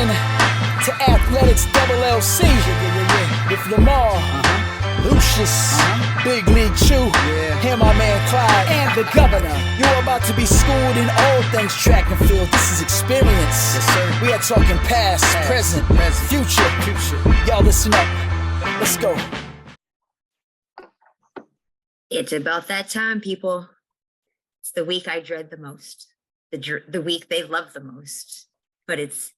in to Athletics LLC with Lamar, Lucius, Big League Chew, and my man Clyde, and the governor. You're about to be schooled in all things track and field. This is experience. Yes, sir. We are talking past, present, future. Y'all listen up. Let's go. It's about that time, people. It's the week I dread the most. The week they love the most. But it's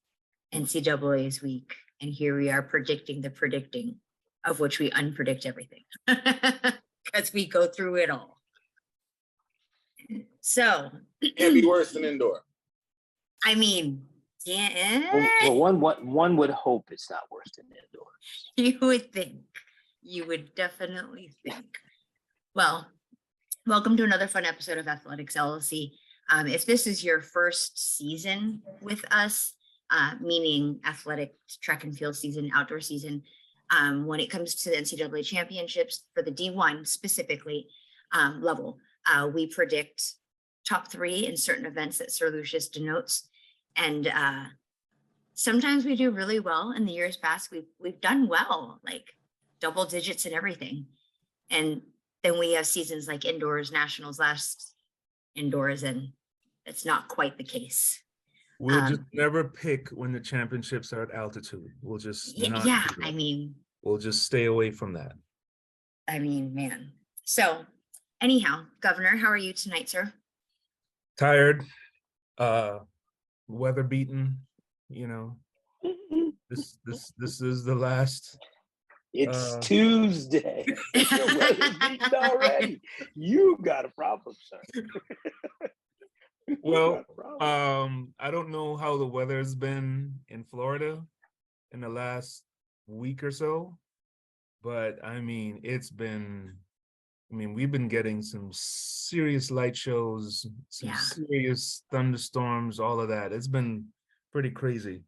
NCAA's week. And here we are predicting the predicting, of which we unpredict everything. Because we go through it all. So. Can't be worse than indoor. I mean, yeah. Well, one would hope it's not worse than indoor. You would think. You would definitely think. Well, welcome to another fun episode of Athletics LLC. If this is your first season with us, meaning athletic track and field season, outdoor season, when it comes to the NCAA championships for the D1 specifically level, we predict top 3 in certain events that Sir Lucius denotes. And sometimes we do really well. In the years past, we've done well, like double digits and everything. And then we have seasons like indoors, nationals, last indoors, and it's not quite the case. We'll just never pick when the championships are at altitude. We'll just we'll just stay away from that. I mean, man. So anyhow, Governor, how are you tonight, sir? Tired, weather beaten, you know. This is the last. It's Tuesday. Your weather's beaten already. You got a problem, sir. Well, I don't know how the weather's been in Florida in the last week or so, but I mean, we've been getting some serious light shows, some serious thunderstorms, all of that. It's been pretty crazy.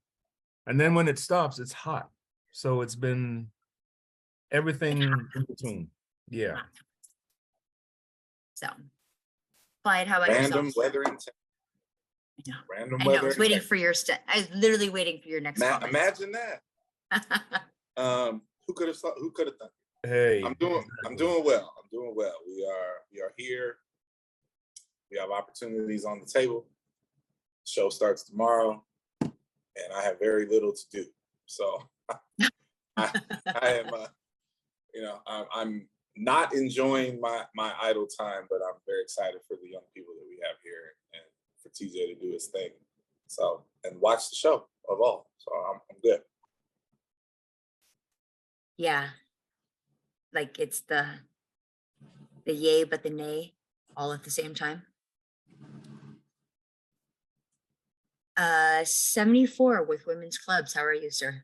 And then when it stops, it's hot. So it's been everything in between. Yeah. So, Clyde, how about Random yourself? weather in Random weather. I was waiting for your I was literally waiting for your next comment. Imagine that. Who could have thought it? Hey, I'm doing well. We are here. We have opportunities on the table. The show starts tomorrow, and I have very little to do. So I am I'm not enjoying my idle time, but I'm very excited for the young people that we have here and for TJ to do his thing. So, and watch the show of all. So I'm good. Yeah. Like it's the yay, but the nay all at the same time. 74 with women's clubs. How are you, sir?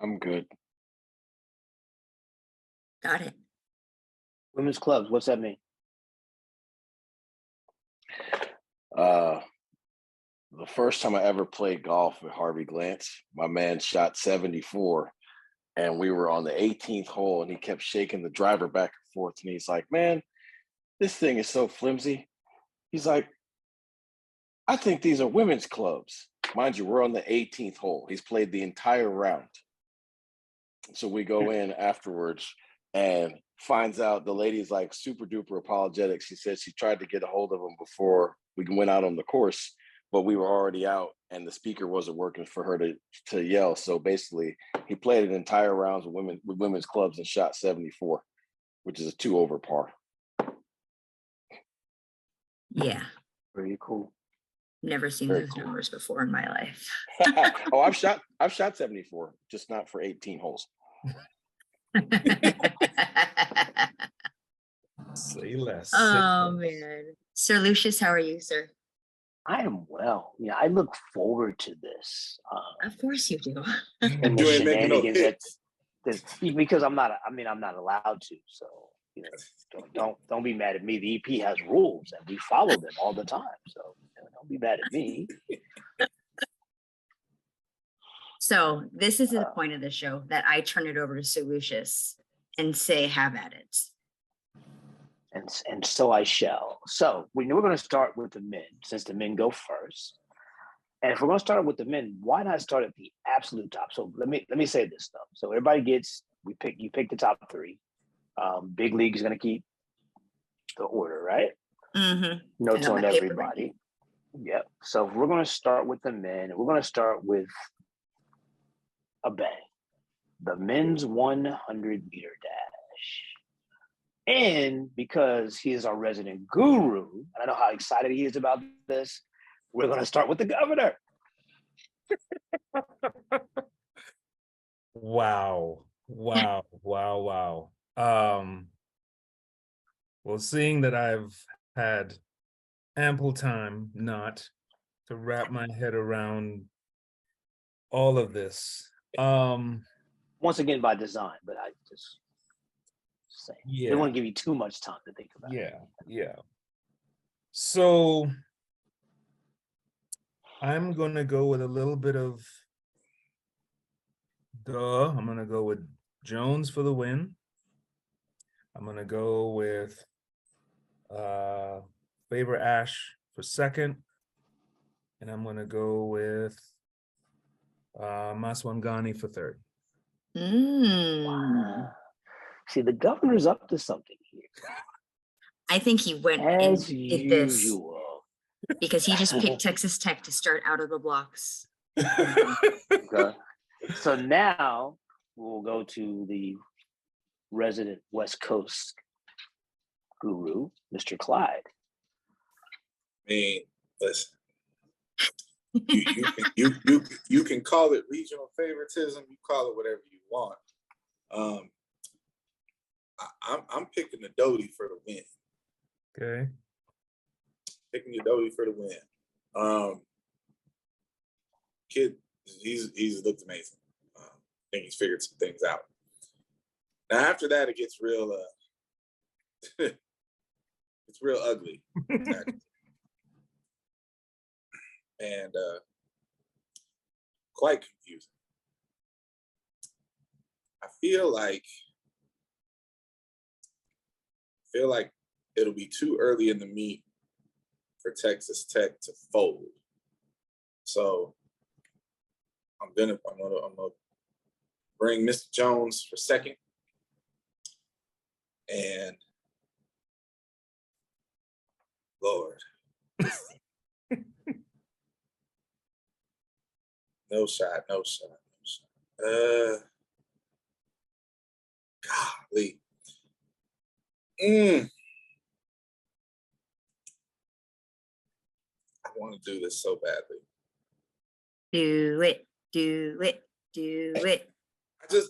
I'm good. Got it. Women's clubs, what's that mean? The first time I ever played golf with Harvey Glantz, my man shot 74, and we were on the 18th hole, and he kept shaking the driver back and forth, and he's like, man, this thing is so flimsy. He's like, I think these are women's clubs. Mind you, we're on the 18th hole. He's played the entire round. So we go in afterwards and finds out the lady's like super duper apologetic. She said she tried to get a hold of him before we went out on the course, but we were already out and the speaker wasn't working for her to yell. So basically he played an entire rounds with women's clubs and shot 74, which is a 2 over par. Yeah. Pretty cool. Never seen Very those cool. numbers before in my life. Oh, I've shot 74, just not for 18 holes. Say less. Oh man. Sir Lucius, how are you, sir? I am well. Yeah, I look forward to this. Of course you do. And the shenanigans because I'm not allowed to. So don't be mad at me. The EP has rules and we follow them all the time. So don't be mad at me. So this is the point of the show that I turn it over to Sir Lucius and say, have at it. And so I shall. So we're going to start with the men, since the men go first. And if we're going to start with the men, why not start at the absolute top? So let me say this stuff. So everybody you pick the top three. Big League is going to keep the order, right? Mm-hmm. Notes on everybody. Yep. So if we're going to start with the men, we're going to start with a bang. The men's 100-meter dash. And because he is our resident guru, and I know how excited he is about this, we're going to start with the governor. Wow. Well, seeing that I've had ample time not to wrap my head around all of this. Once again by design, but I just say Yeah. they want to give you too much time to think about it. Yeah. So I'm gonna go with a little bit of I'm gonna go with Jones for the win. I'm gonna go with Favor Ash for second. And I'm gonna go with Maswangani for third. Wow. See, the governor's up to something here. I think he went As and did this usual. because he just picked Texas Tech to start out of the blocks. Okay. So now we'll go to the resident West Coast guru, Mr. Clyde. I mean, listen. You can call it regional favoritism. You call it whatever you want. I'm picking the Doty for the win. Okay. Picking the Doty for the win. Kid, he's looked amazing. I think he's figured some things out. Now after that, it gets real. It's real ugly. And quite confusing. I feel like it'll be too early in the meet for Texas Tech to fold. So I'm gonna bring Mr. Jones for second, and Lord. No shot. Golly. I want to do this so badly. Do it.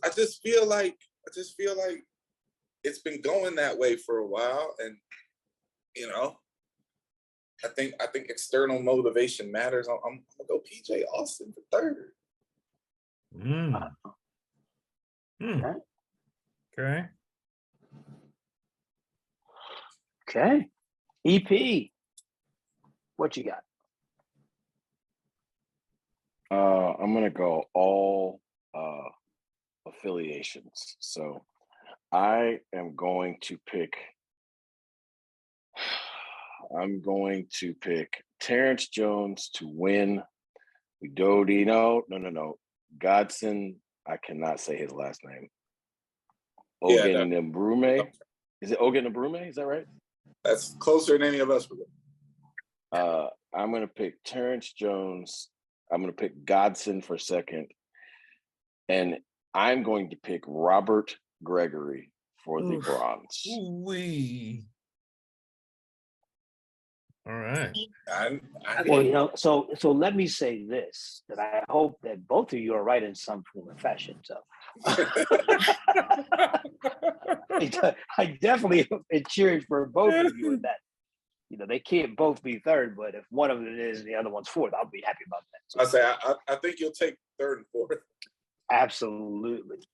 I just feel like it's been going that way for a while, and I think external motivation matters. I'm gonna go PJ Austin for third. Okay. EP, what you got? I'm gonna go all affiliations. So I am going to pick. I'm going to pick Terrence Jones to win. Doty, no. Godson, I cannot say his last name. Ogenabrume. Is it Ogenabrume? Is that right? That's closer than any of us would. I'm going to pick Terrence Jones. I'm going to pick Godson for second. And I'm going to pick Robert Gregory for the bronze. Ooh-wee. All right. Well, so let me say this, that I hope that both of you are right in some form or fashion. So I definitely am cheering for both of you in that. They can't both be third, but if one of them is and the other one's fourth, I'll be happy about that. So I think you'll take third and fourth. Absolutely.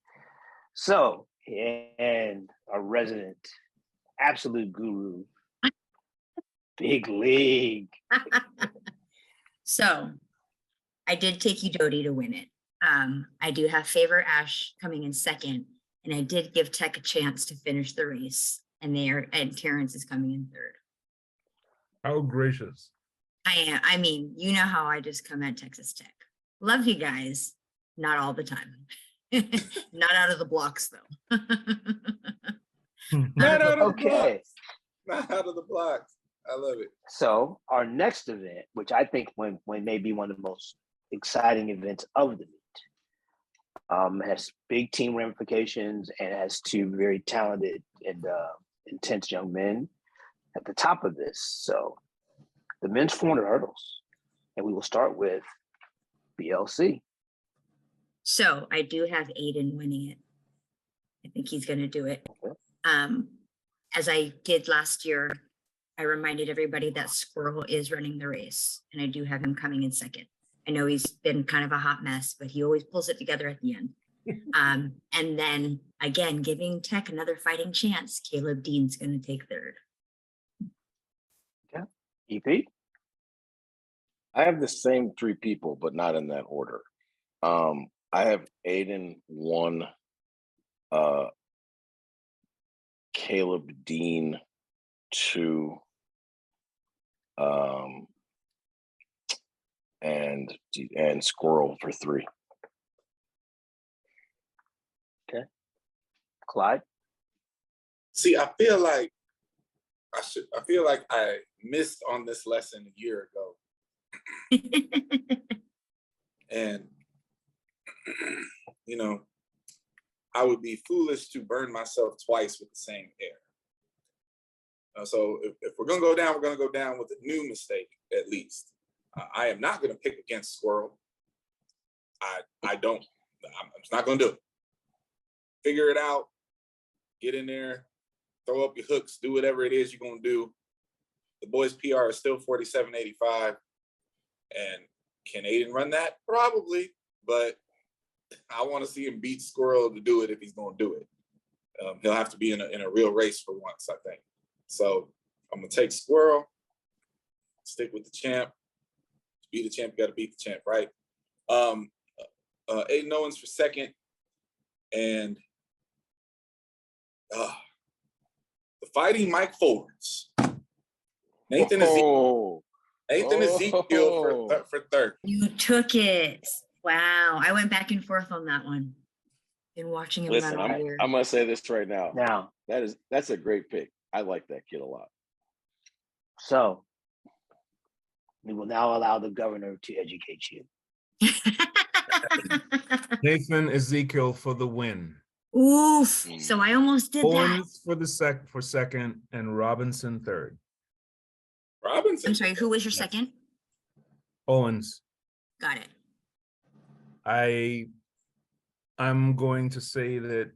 So, and a resident absolute guru, Big League. So I did take you Doty to win it. I do have Favor Ash coming in second, and I did give Tech a chance to finish the race, and Terrence is coming in third. How gracious. I am. I mean, you know how I just come at Texas Tech. Love you guys. Not all the time. Not out of the blocks, though. Not out of the Okay. blocks. Not out of the blocks. I love it. So our next event, which I think when may be one of the most exciting events of the meet, has big team ramifications and has two very talented and intense young men at the top of this. So the men's 400 hurdles, and we will start with BLC. So I do have Aiden winning it. I think he's going to do it. Okay. As I did last year, I reminded everybody that Squirrel is running the race, and I do have him coming in second. I know he's been kind of a hot mess, but he always pulls it together at the end. And then again, giving Tech another fighting chance, Caleb Dean's going to take third. Okay. EP? I have the same three people, but not in that order. I have Aiden 1, Caleb Dean 2, and Squirrel for 3. Clyde? See, I feel like I missed on this lesson a year ago. And you know, I would be foolish to burn myself twice with the same air. So if we're gonna go down, we're gonna go down with a new mistake at least. I am not gonna pick against Squirrel. I'm just not gonna do it. Figure it out. Get in there. Throw up your hooks. Do whatever it is you're gonna do. The boys' PR is still 47.85, and can Aiden run that? Probably, but I want to see him beat Squirrel to do it if he's going to do it. He'll have to be in a real race for once, I think. So I'm going to take Squirrel, stick with the champ. To be the champ, you got to beat the champ, right? Aiden Owens for second. And the Fighting Mike Fords. Nathan Ezekiel for third. You took it. Wow. I went back and forth on that one. Been watching him Listen, run all year. I'm gonna say this right now. Now, That's a great pick. I like that kid a lot. so we will now allow the governor to educate you. Nathan Ezekiel for the win. Oof. So I almost did that. Owens for second, and Robinson third. Robinson. I'm sorry, who was your second? Owens. Got it. I'm going to say that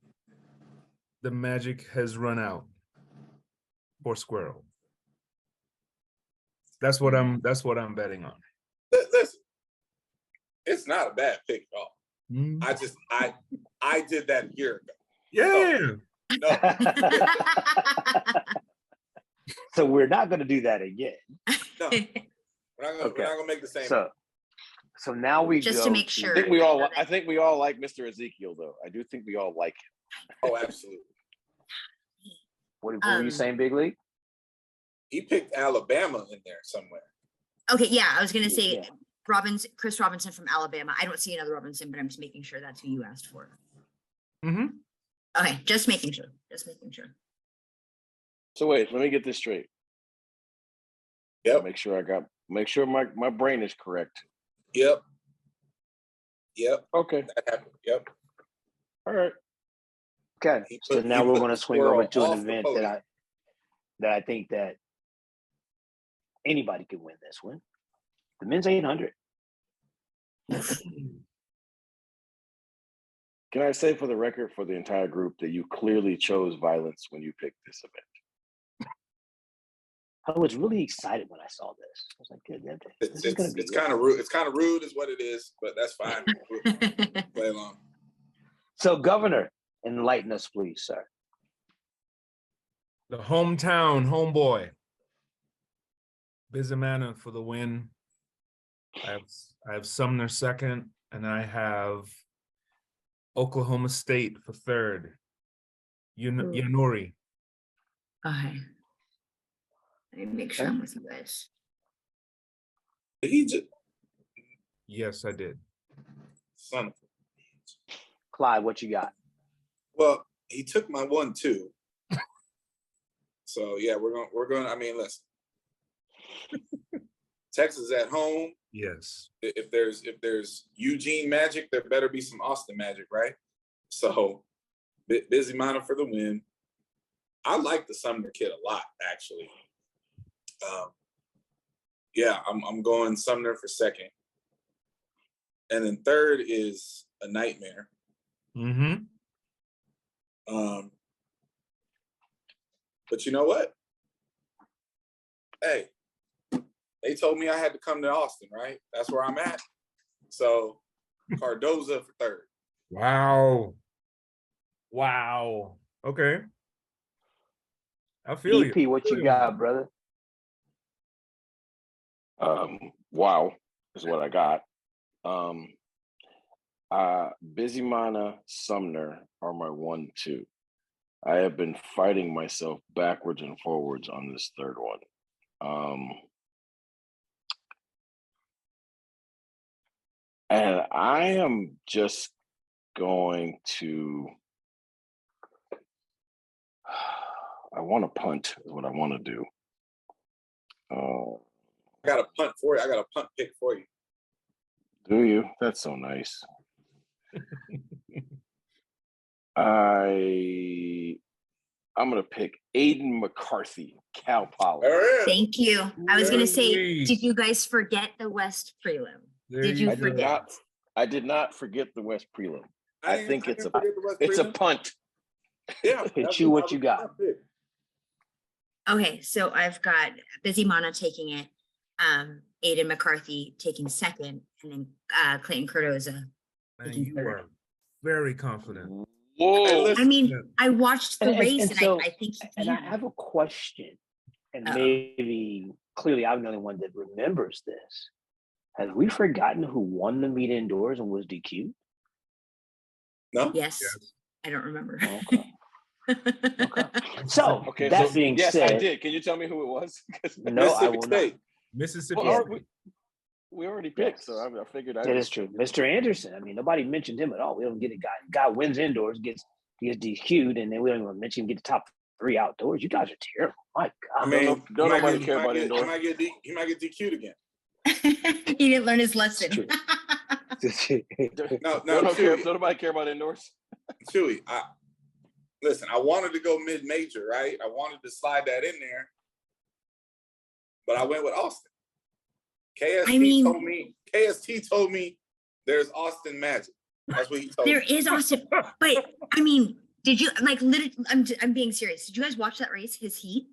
the magic has run out for Squirrel. That's what I'm betting on. Listen, it's not a bad pick at all. Mm. I did that a year ago. Yeah. No, So we're not going to do that again. no. We're not gonna make the same. So now we Just go to make sure. I think we all like Mr. Ezekiel, though. I do think we all like him. Oh, absolutely. What were you saying, Big League? He picked Alabama in there somewhere. Okay, yeah, I was gonna say Yeah. Chris Robinson from Alabama. I don't see another Robinson, but I'm just making sure that's who you asked for. Mm-hmm. Okay, just making sure. Just making sure. So wait, let me get this straight. Yep. Make sure my brain is correct. Yep. Okay. That happened. Yep. All right. Okay. He So put- now he we're put going to the swing over squirrel to an off the event podium. that I think that anybody could win this one. The men's 800. Can I say for the record, for the entire group, that you clearly chose violence when you picked this event? I was really excited when I saw this. I was like, "Good, this is going to be It's good." kind of rude. It's kind of rude, is what it is, but that's fine. We'll play along. So, Governor, enlighten us, please, sir. The homeboy. Bizamana for the win. I have Sumner second, and I have Oklahoma State for third. Yanuri. Okay. Let me make sure I'm with you guys. He just Yes, I did. son. Clyde, what you got? Well, he took my 1-2. So yeah, we're going. I mean, listen. Texas at home. Yes. If there's Eugene magic, there better be some Austin magic, right? So, Busy Mana for the win. I like the Sumner kid a lot, actually. Yeah, I'm going Sumner for second, and then third is a nightmare. Mm-hmm. But you know what? Hey, they told me I had to come to Austin, right? That's where I'm at. So Cardoza for third. Wow. Wow. Okay. I feel EP, you. what you got, brother? Wow is what I got. Busy Mana, Sumner are my 1-2. I have been fighting myself backwards and forwards on this third one. And I am just going to, I want to punt is what I want to do. I got a punt for you. I got a punt pick for you. Do you? That's so nice. I'm gonna pick Aiden McCarthy, Cal Poly. Thank you. I was gonna say, Hey. did you guys forget the West prelim? Did you I did forget? not. I did not forget the West prelim. I think it's a prelim. punt. Yeah. Hit you what you got. Okay, so I've got Busy Mana taking it, Aiden McCarthy taking second, and then Clayton Cardoza Man, taking you third. are very confident. Whoa! Hey, listen. I mean, I watched the race, and so, I think he and I can. have a question, and Uh-oh. maybe clearly I'm the only one that remembers this. Have we forgotten who won the meet indoors and was DQ'd? No? Yes, Yes. I don't remember. Okay. Okay. So Okay, that so being yes, said, I did. Can you tell me who it was? no, I Mississippi will not. State. Mississippi. Well, State. we already picked, so I figured That is true. Mr. Anderson. I mean, nobody mentioned him at all. We don't get a guy wins indoors, gets DQ'd, and then we don't even mention him get the top 3 outdoors. You guys are terrible. My I God. mean, Don't he nobody might care about get- indoor. He might get DQ'd again. He didn't learn his lesson. true. No, Don't nobody care about indoors. Chewy, listen, I wanted to go mid-major, right? I wanted to slide that in there, but I went with Austin. KST told me there's Austin magic. That's what he told There me. is Austin, but I mean, did you like literally? I'm being serious. Did you guys watch that race? His heat.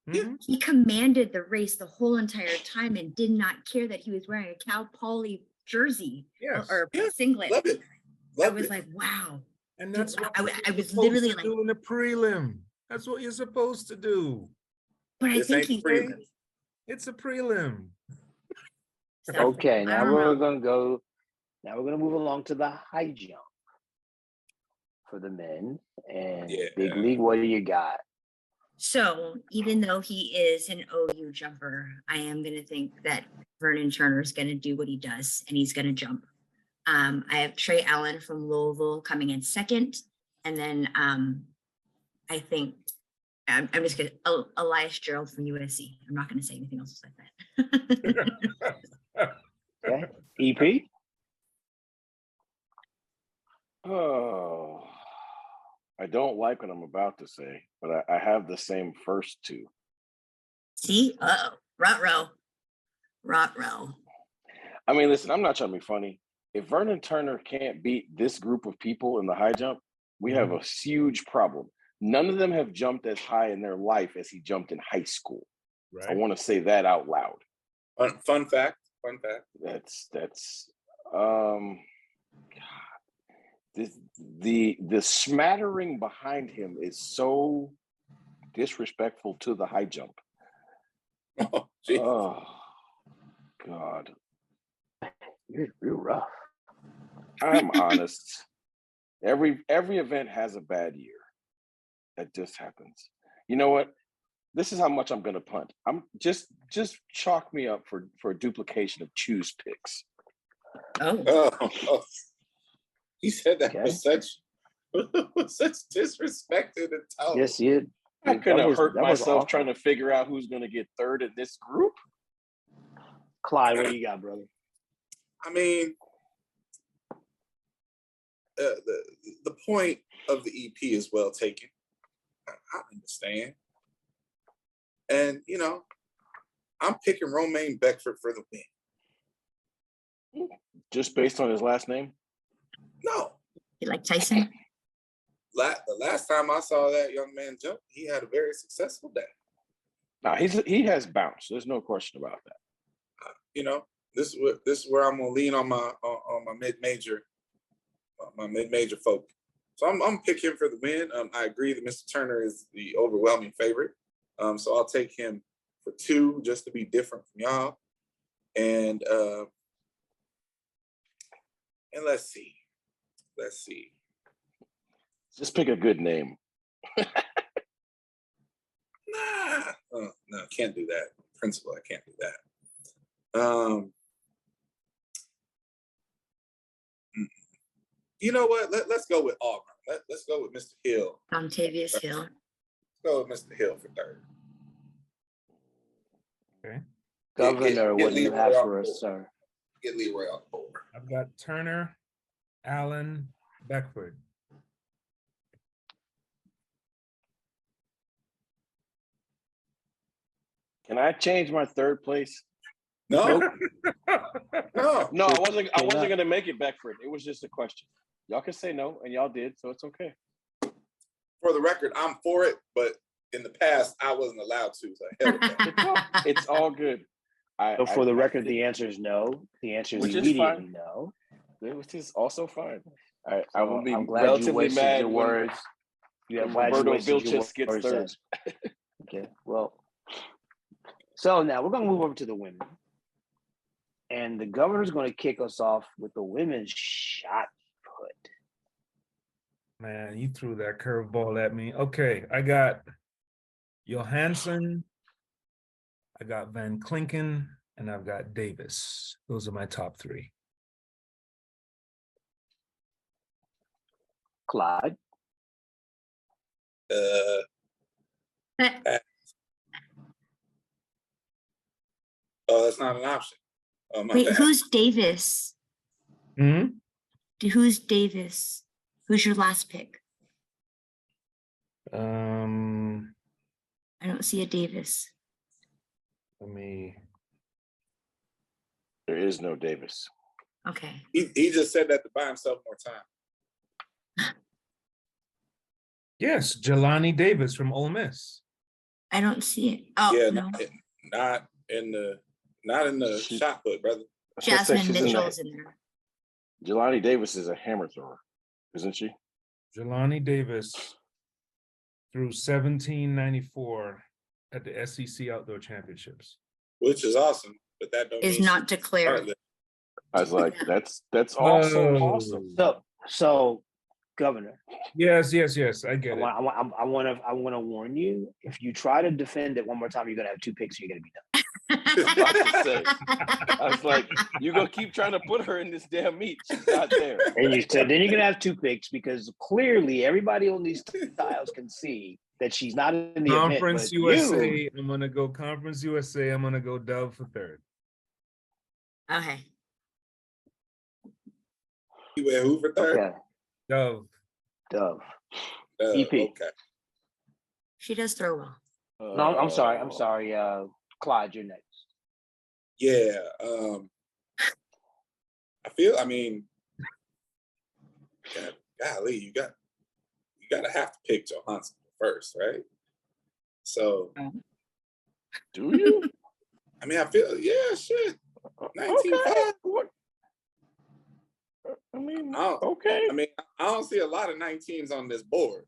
Mhm. He commanded the race the whole entire time and did not care that he was wearing a Cal Poly jersey Yes. or Yeah, singlet. Love it. I Love was it. like, wow. And that's what I you're was supposed literally to like, do in the prelim. That's what you're supposed to do. but I This think ain't he. prelim. It's a prelim. Okay, I now don't we're know. gonna go. Now we're gonna move along to the high jump for the men. And Yeah. Big League, what do you got? So even though he is an OU jumper, I am going to think that Vernon Turner is going to do what he does and he's going to jump. I have Trey Allen from Louisville coming in second. And then I think I'm just going to Elias Gerald from USC. I'm not going to say anything else like that. Okay, EP. Oh, I don't like what I'm about to say, but I have the same first 2. See? Uh-oh. Rot-row. I mean, listen, I'm not trying to be funny. If Vernon Turner can't beat this group of people in the high jump, we have a huge problem. None of them have jumped as high in their life as he jumped in high school. Right. I want to say that out loud. Fun fact. That's God. The smattering behind him is so disrespectful to the high jump. Oh, geez. Oh God. You're rough. I'm honest. Every event has a bad year. That just happens. You know what? This is how much I'm gonna punt. I'm just chalk me up for a duplication of choose picks. Oh, Oh, he said that Okay. with such disrespect to the tone. Yes, you. I'm not gonna hurt that was myself awful. trying to figure out who's gonna get third in this group. Clyde, what do you got, brother? I mean, the point of the EP is well taken. I understand. And, you know, I'm picking Romaine Beckford for the win. Just based on his last name? No. you like Tyson? The last time I saw that young man jump, he had a very successful day. Nah, he has bounce. There's no question about that. You know, this is where I'm gonna lean on my mid-major folk. So I'm picking him for the win. I agree that Mr. Turner is the overwhelming favorite. So I'll take him for 2 just to be different from y'all. And let's see. Just pick a good name. No, can't do that. Principal, I can't do that. You know what? Let's go with Auburn. Let's go with Mr. Hill. Dontavius Hill. Let's go with Mr. Hill for 3rd. Okay. Governor, what do you Leroy have off for the us, board. sir? Get Leroy off the board. I've got Turner, Allen, Beckford. Can I change my 3rd place? No, no. No, I wasn't not. gonna make it Beckford. It was just a question. Y'all can say no, and y'all did, so it's okay. For the record, I'm for it, but in the past, I wasn't allowed to. So hell with that. It's all good. So for the record, the answer is no. The answer is Which is immediately fine. no. which is also fine. I So will be I'm glad you relatively wasted mad your when words. Yeah, when glad you Roberto wasted your Vilches gets words. 3rd. Okay, well. So now we're gonna move over to the women. And the governor's gonna kick us off with the women's shot put. Man, you threw that curveball at me. Okay, I got Johansson, I got Van Klinken, and I've got Davis. Those are my top 3. Clyde. Oh, that's not an option. Oh, my Wait, bad. who's Davis? Hmm? Who's Davis? Who's your last pick? I I don't see a Davis. let me. There is no Davis. Okay. He just said that to buy himself more time. Yes, Jelani Davis from Ole Miss. I don't see it. Oh, Yeah, no. not in the shot put, brother. I was gonna say, Jasmine she's in Mitchell's in there. Jelani Davis is a hammer thrower, isn't she? Jelani Davis threw 1794 at the SEC Outdoor Championships. Which is awesome, but that don't Is mean not she's declared. heartless. I was like, that's also Oh. awesome. So Governor, Yes, I I get it. want to warn you. If you try to defend it one more time, you're gonna have 2 picks. You're gonna be done. About to say. I was like, you're gonna keep trying to put her in this damn meat. She's not there. And you said then you're gonna have 2 picks because clearly everybody on these tiles can see that she's not in the Conference event. But USA. you, I'm gonna go Conference USA. I'm gonna go Dove for 3rd. Okay. You went who for 3rd? okay, Dove. Dove. EP. Okay. She does throw well. No, I'm sorry. Clyde, you're next. Yeah. I mean, golly, you gotta have to pick Johansson first, right? So Do you? I mean, I feel shit. 19-5. Okay. What? I mean, okay. I mean, I don't see a lot of 19s on this board.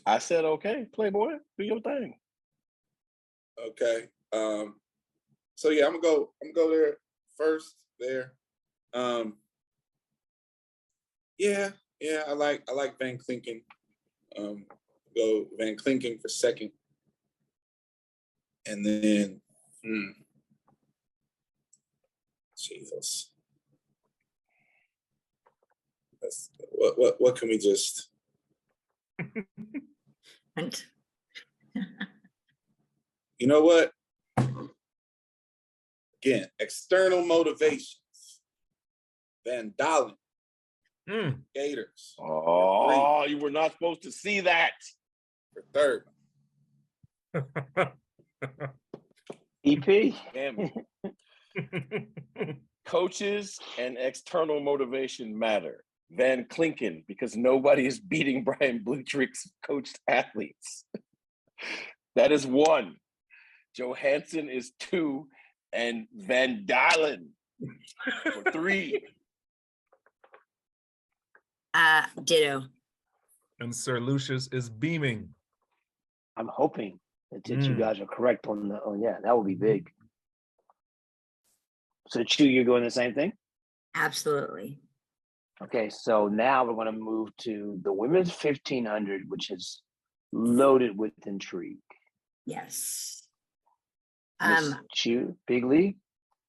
I said okay, Playboy, do your thing. Okay. So yeah, I'm gonna go there first there. Yeah, I like Van Klinken. Go Van Klinken for 2nd. And then, Jesus. What can we just? And You know what? Again, external motivations. Van Dalen, Gators. Oh, you were not supposed to see that. For third. EP. Damn. Coaches and external motivation matter. Van Klinken, because nobody is beating Brian Blutrick's coached athletes. That is 1. Johansson is 2, and Van Dalen for 3. Ditto. And Sir Lucius is beaming. I'm hoping that you guys are correct on the. Oh yeah, that would be big. So Chu, you're going the same thing? Absolutely. Okay, so now we're going to move to the women's 1500, which is loaded with intrigue. Yes. Miss Chu, big league.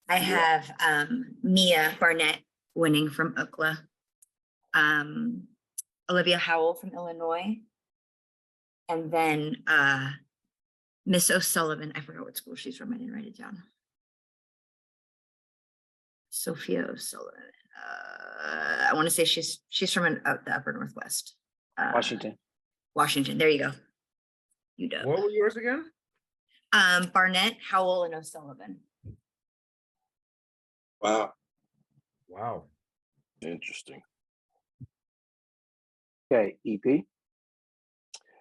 I have Mia Barnett winning from UCLA. Olivia Howell from Illinois. And then Miss O'Sullivan. I forgot what school she's from. I didn't write it down. Sophia O'Sullivan. I want to say she's from the upper Northwest. Washington. Washington. There you go. UW. What were yours again? Barnett, Howell, and O'Sullivan. Wow. Wow. Interesting. Okay, EP.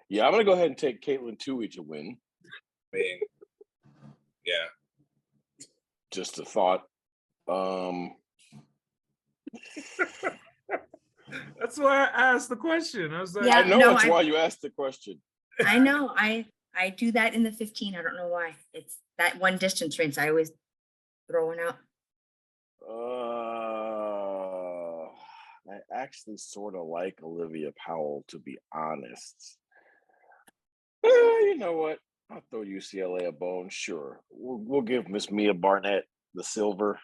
Yeah, I'm going to go ahead and take Caitlin Toohey to win. I mean, yeah. Just a thought. That's why I asked the question. I was like, Yeah, I know no, that's why you asked the question. I know. I do that in the 15. I don't know why. It's that one distance race I always throwing out. I actually sort of like Olivia Powell, to be honest. You know what? I'll throw UCLA a bone. Sure, we'll give Miss Mia Barnett the silver.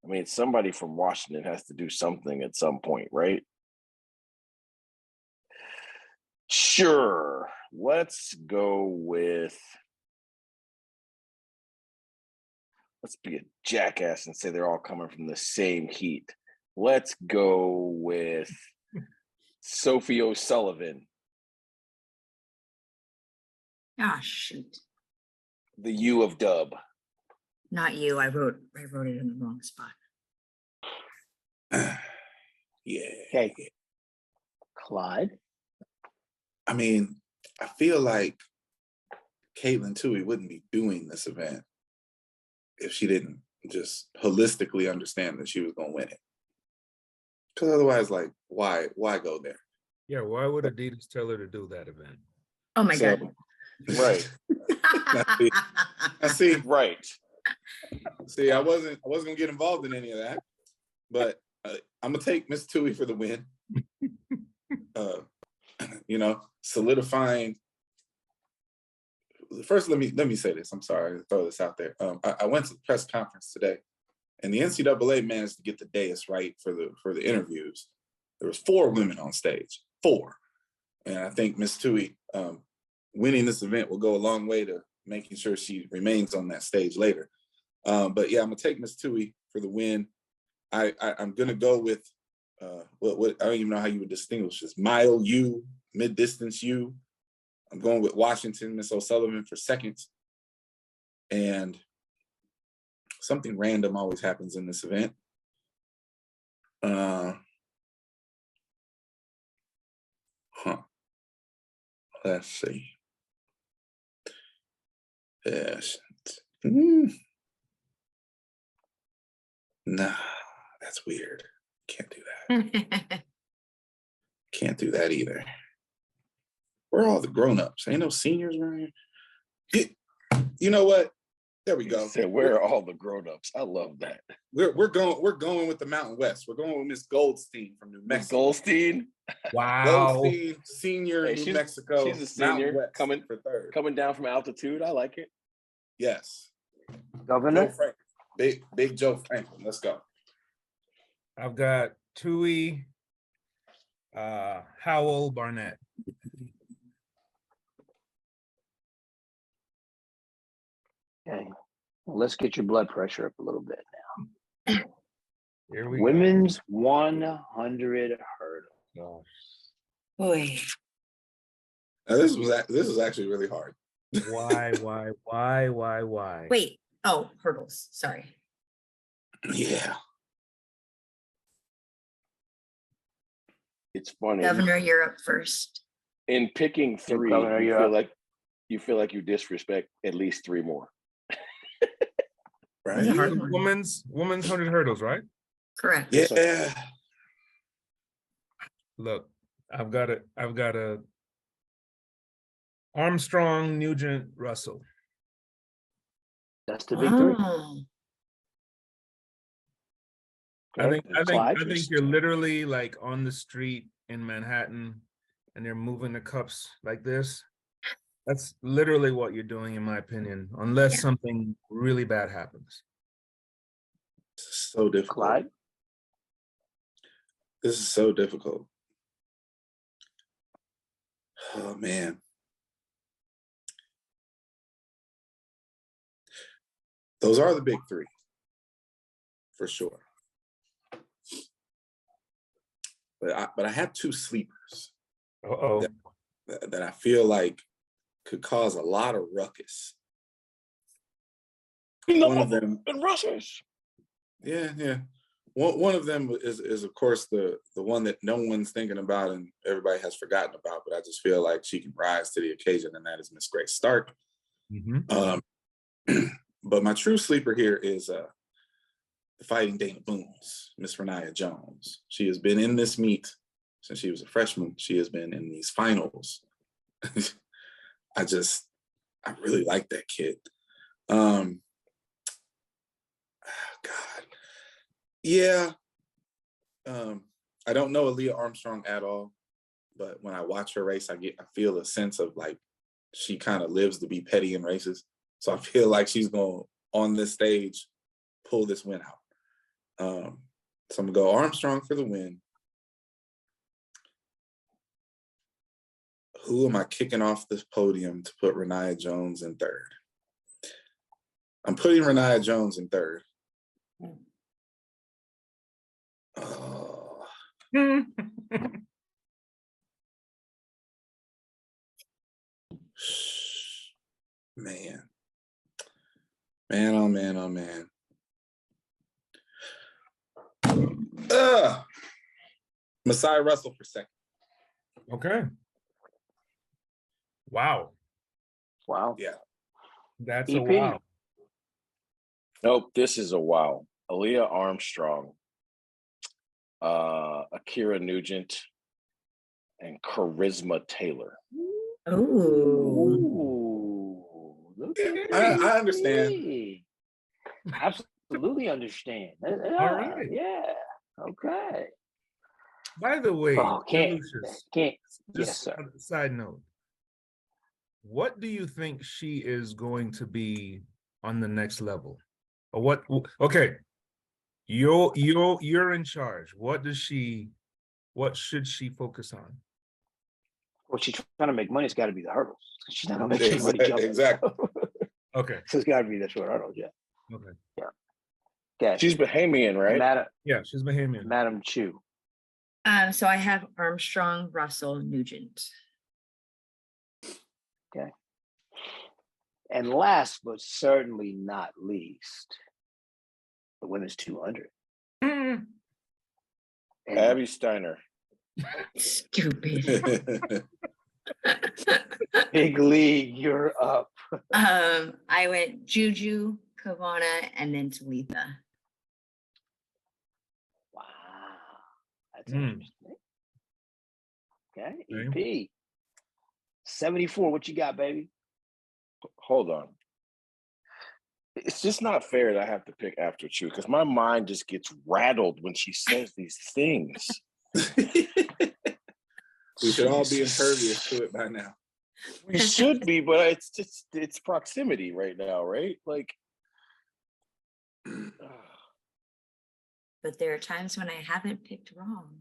I mean, somebody from Washington has to do something at some point, right? Sure. Let's go with. Let's be a jackass and say they're all coming from the same heat. Let's go with Sophie O'Sullivan. Ah, shoot. The U of Dub. Not you. I wrote it in the wrong spot. Yeah. Okay. Clyde. I mean, I feel like Caitlin Toohey wouldn't be doing this event if she didn't just holistically understand that she was going to win it. Because otherwise, like, why go there? yeah, why would Adidas tell her to do that event? Oh my God. Right. I see. Right. See, I wasn't gonna get involved in any of that, but I'm gonna take Miss Toohey for the win. Solidifying. First, let me say this. I'm sorry to throw this out there. I went to the press conference today, and the NCAA managed to get the dais right for the interviews. There was 4 women on stage, 4, and I think Miss Toohey winning this event will go a long way to making sure she remains on that stage later. But yeah, I'm gonna take Miss Toohey for the win. I'm gonna go with what I don't even know how you would distinguish this. Mile U, mid distance U. I'm going with Washington, Miss O'Sullivan for second. And something random always happens in this event. Let's see. Yes. Nah, that's weird. Can't do that. Can't do that either. Where are all the grown-ups? Ain't no seniors around here. You know what? There we go. Said, where are all the grown-ups? I love that. We're going with the Mountain West. We're going with Miss Goldstein from New Miss Mexico. Goldstein. Wow. Goldstein, senior, Hey, New Mexico. She's a senior Mountain West coming for third. coming down from altitude. I like it. Yes. Governor. Joe Franklin. Big Joe Franklin. Let's go. I've got Tui, Howell, Barnett. Okay. Well, let's get your blood pressure up a little bit now. Here we Women's 100 hurdle. go. Boy. Now, this was actually really hard. Why? Wait. Oh, hurdles. Sorry. Yeah. It's funny. Governor, you're up first. In picking three, Governor, you you're feel up. like you disrespect at least three more. Right. Yeah. Hard one. Women's 100 hurdles, right? Correct. Yeah. Look, I've got a Armstrong, Nugent, Russell. That's the big three. Oh. Okay. I Clyde, think you're literally like on the street in Manhattan and they're moving the cups like this. That's literally what you're doing, in my opinion, unless Yeah. something really bad happens. So difficult. Clyde. This is so difficult. Oh man. Those are the big three, for sure. But I have two sleepers Uh-oh. that I feel like could cause a lot of ruckus. One of them, and Russians. yeah. One of them is of course the one that no one's thinking about and everybody has forgotten about, but I just feel like she can rise to the occasion, and that is Miss Grace Stark. Mm-hmm. But my true sleeper here is the Fighting Dana Boone's Miss Renaya Jones. She has been in this meet since she was a freshman. She has been in these finals. I really like that kid. God. Yeah. I don't know Aaliyah Armstrong at all, but when I watch her race, I feel a sense of like she kind of lives to be petty in races. So I feel like she's going on this stage, pull this win out. So I'm gonna go Armstrong for the win. Who am I kicking off this podium to put Renaya Jones in third? I'm putting Renaya Jones in third. Oh. Man. Oh man. Messiah Russell for second. Okay. Wow. Wow. Yeah. That's EP. a wow. Nope, this is a wow. Aaliyah Armstrong, Akira Nugent, and Charisma Taylor. Oh. Ooh, look at I understand. me. Absolutely understand. All right. Yeah. Okay. By the way, Oh, can't. Lucius, Yes, just sir. a side note. What do you think she is going to be on the next level? Or what? Okay, you're in charge. What should she focus on? Well, she's trying to make money. It's got to be the hurdles. She's not gonna make any money jumping. Exactly. Okay. So it's got to be the short hurdles. Yeah. Okay. Okay. She's Bahamian, right? Yeah, she's Bahamian. Madam Chu. So I have Armstrong, Russell, Nugent. Okay. And last but certainly not least, the women's 200. And Abby Steiner. Stupid. Big League, you're up. I went Juju, Kavana, and then Talitha. Wow. That's interesting. Okay. EP. 74. What you got, baby? Hold on. It's just not fair that I have to pick after Chew because my mind just gets rattled when she says these things. We should all be impervious to it by now. We should be, but it's proximity right now, right? Like, But there are times when I haven't picked wrong.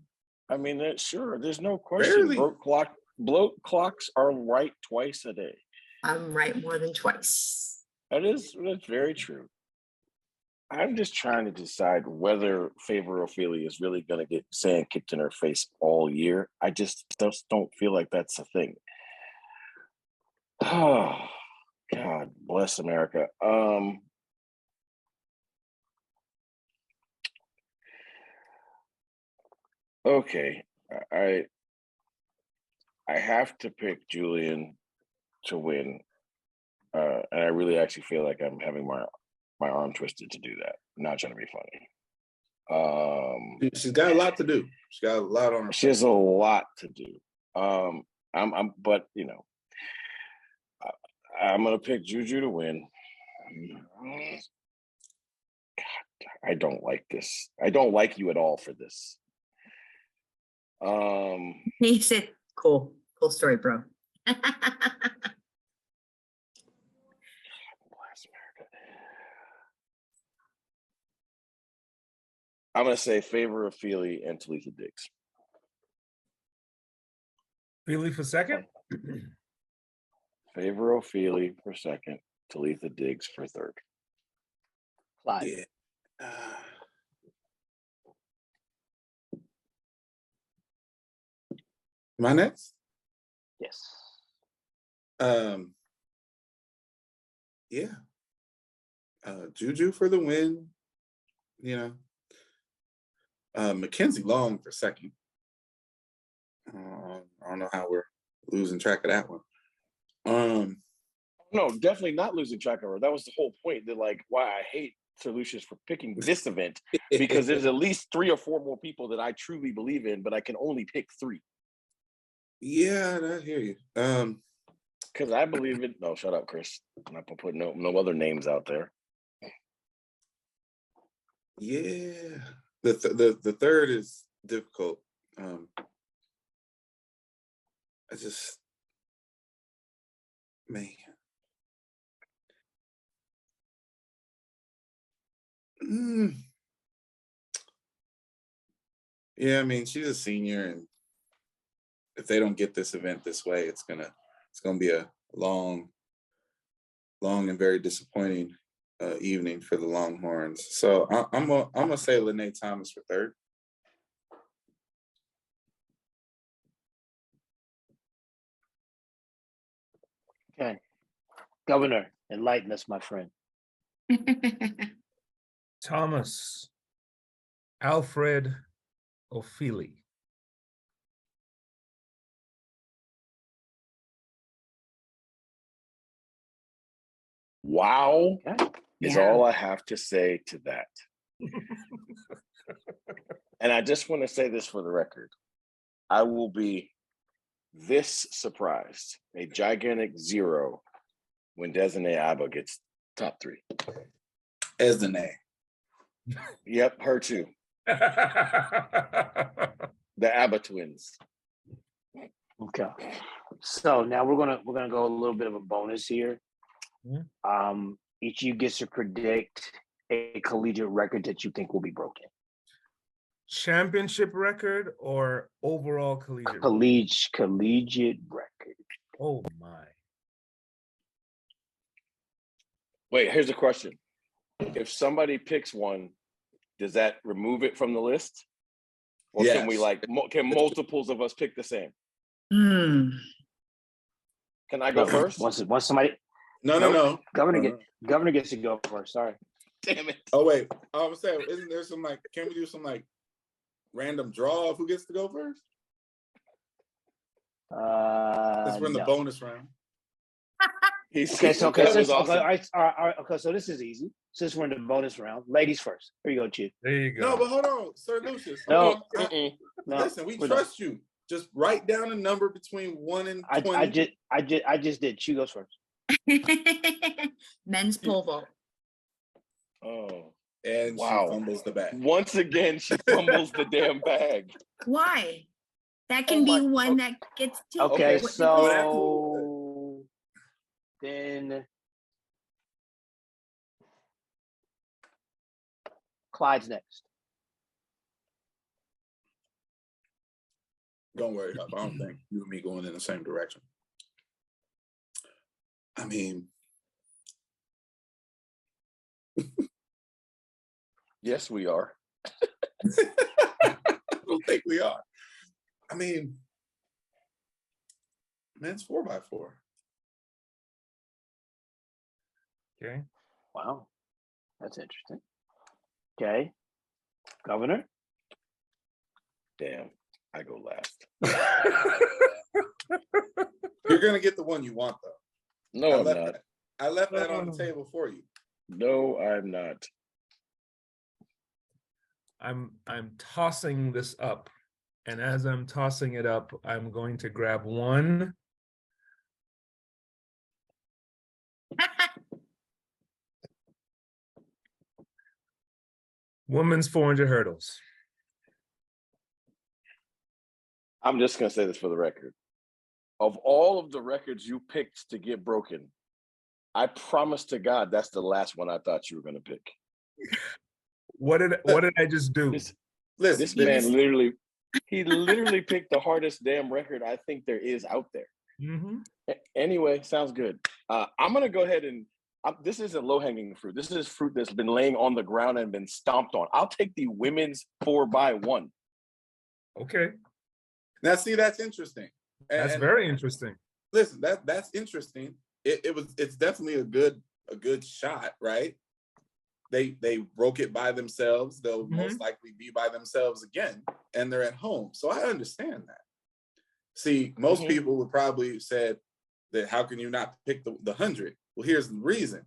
I mean, sure, there's no question. Rarely. Bloat clocks are right twice a day. I'm right more than twice. That's very true. I'm just trying to decide whether Favor Ophelia is really going to get sand kicked in her face all year. I just don't feel like that's a thing. Oh, God bless America. Okay, I have to pick Julian to win, and I really actually feel like I'm having my arm twisted to do that. I'm not trying to be funny. She's got a lot to do. She's got a lot on her. She has a lot to do. But you know, I'm gonna pick Juju to win. God, I don't like this. I don't like you at all for this. He said, cool story, bro. I'm gonna say Favor of Feely and Talitha Diggs. Feely for second. Favor of Feely for second, Talitha Diggs for third. Clyde. Yeah. Am I next? Yes. Yeah. Juju for the win. You know. Mackenzie Long for second. I don't know how we're losing track of that one. No, definitely not losing track of her. That was the whole point. That like why I hate Sir Lucius for picking this event because there's at least 3 or 4 more people that I truly believe in, but I can only pick 3. Yeah, I hear you. Because I believe it. No, shut up, Chris. I'm not gonna put no other names out there. Yeah, the third is difficult. I just, man. Yeah, I mean, she's a senior, and if they don't get this event this way, it's gonna be a long and very disappointing evening for the Longhorns. So I'm gonna say Lene Thomas for third. Okay. Governor, enlighten us, my friend. Thomas. Alfred Ophelia. Wow Okay. is Yeah. all I have to say to that. And I just want to say this for the record. I will be this surprised, a gigantic 0, when Desiree Abba gets top 3. Esdene. Yep, her too. The Abba twins. Okay. So now we're gonna go a little bit of a bonus here. Mhm. Each of you gets to predict a collegiate record that you think will be broken. Championship record or overall collegiate? Collegiate record. Oh my. Wait, here's a question. If somebody picks one, does that remove it from the list? Or can we Yes. can multiples of us pick the same? Hmm. Can I go first? Once somebody. No. Governor gets to go first. Sorry. Damn it. Oh wait, I was saying, isn't there some can we do some random draw of who gets to go first? Because we're in the No. bonus round. Okay, so that was all awesome. right, okay, so this is easy. Since we're in the bonus round, ladies first. Here you go, Chief. There you go. No, but hold on, Sir Lucius. No, Hold on. no. Listen, we we're trust you. Just write down a number between 1 and 20. I just did. She goes first. Men's pole vault. Oh, and wow. she fumbles the bag. Once again, she fumbles the damn bag. Why? That Oh can be my- one okay. that gets taken. Okay, What- so then Clyde's next. Don't worry, Huff. I don't think you and me going in the same direction. I mean, Yes, we are. I don't think we are. I mean, men's 4x4. Okay. Wow, that's interesting. Okay, Governor. Damn, I go last. You're gonna get the one you want, though. No, I'm not. I left that on the table for you. No, I'm not. I'm tossing this up, and as I'm tossing it up, I'm going to grab one. Women's 400 hurdles. I'm just gonna say this for the record. Of all of the records you picked to get broken, I promise to God that's the last one I thought you were gonna pick. What did I just do? This man literally picked the hardest damn record I think there is out there. Mhm. Anyway, sounds good. I'm gonna go ahead and this isn't low-hanging fruit. This is fruit that's been laying on the ground and been stomped on. I'll take the women's 4x1. Okay, Now, see, that's interesting. that's very interesting. Listen, that's interesting. It's definitely a good shot, right? They broke it by themselves. They'll most likely be by themselves again, and they're at home. So I understand that. See, most people would probably have said that how can you not pick the 100? Well, here's the reason.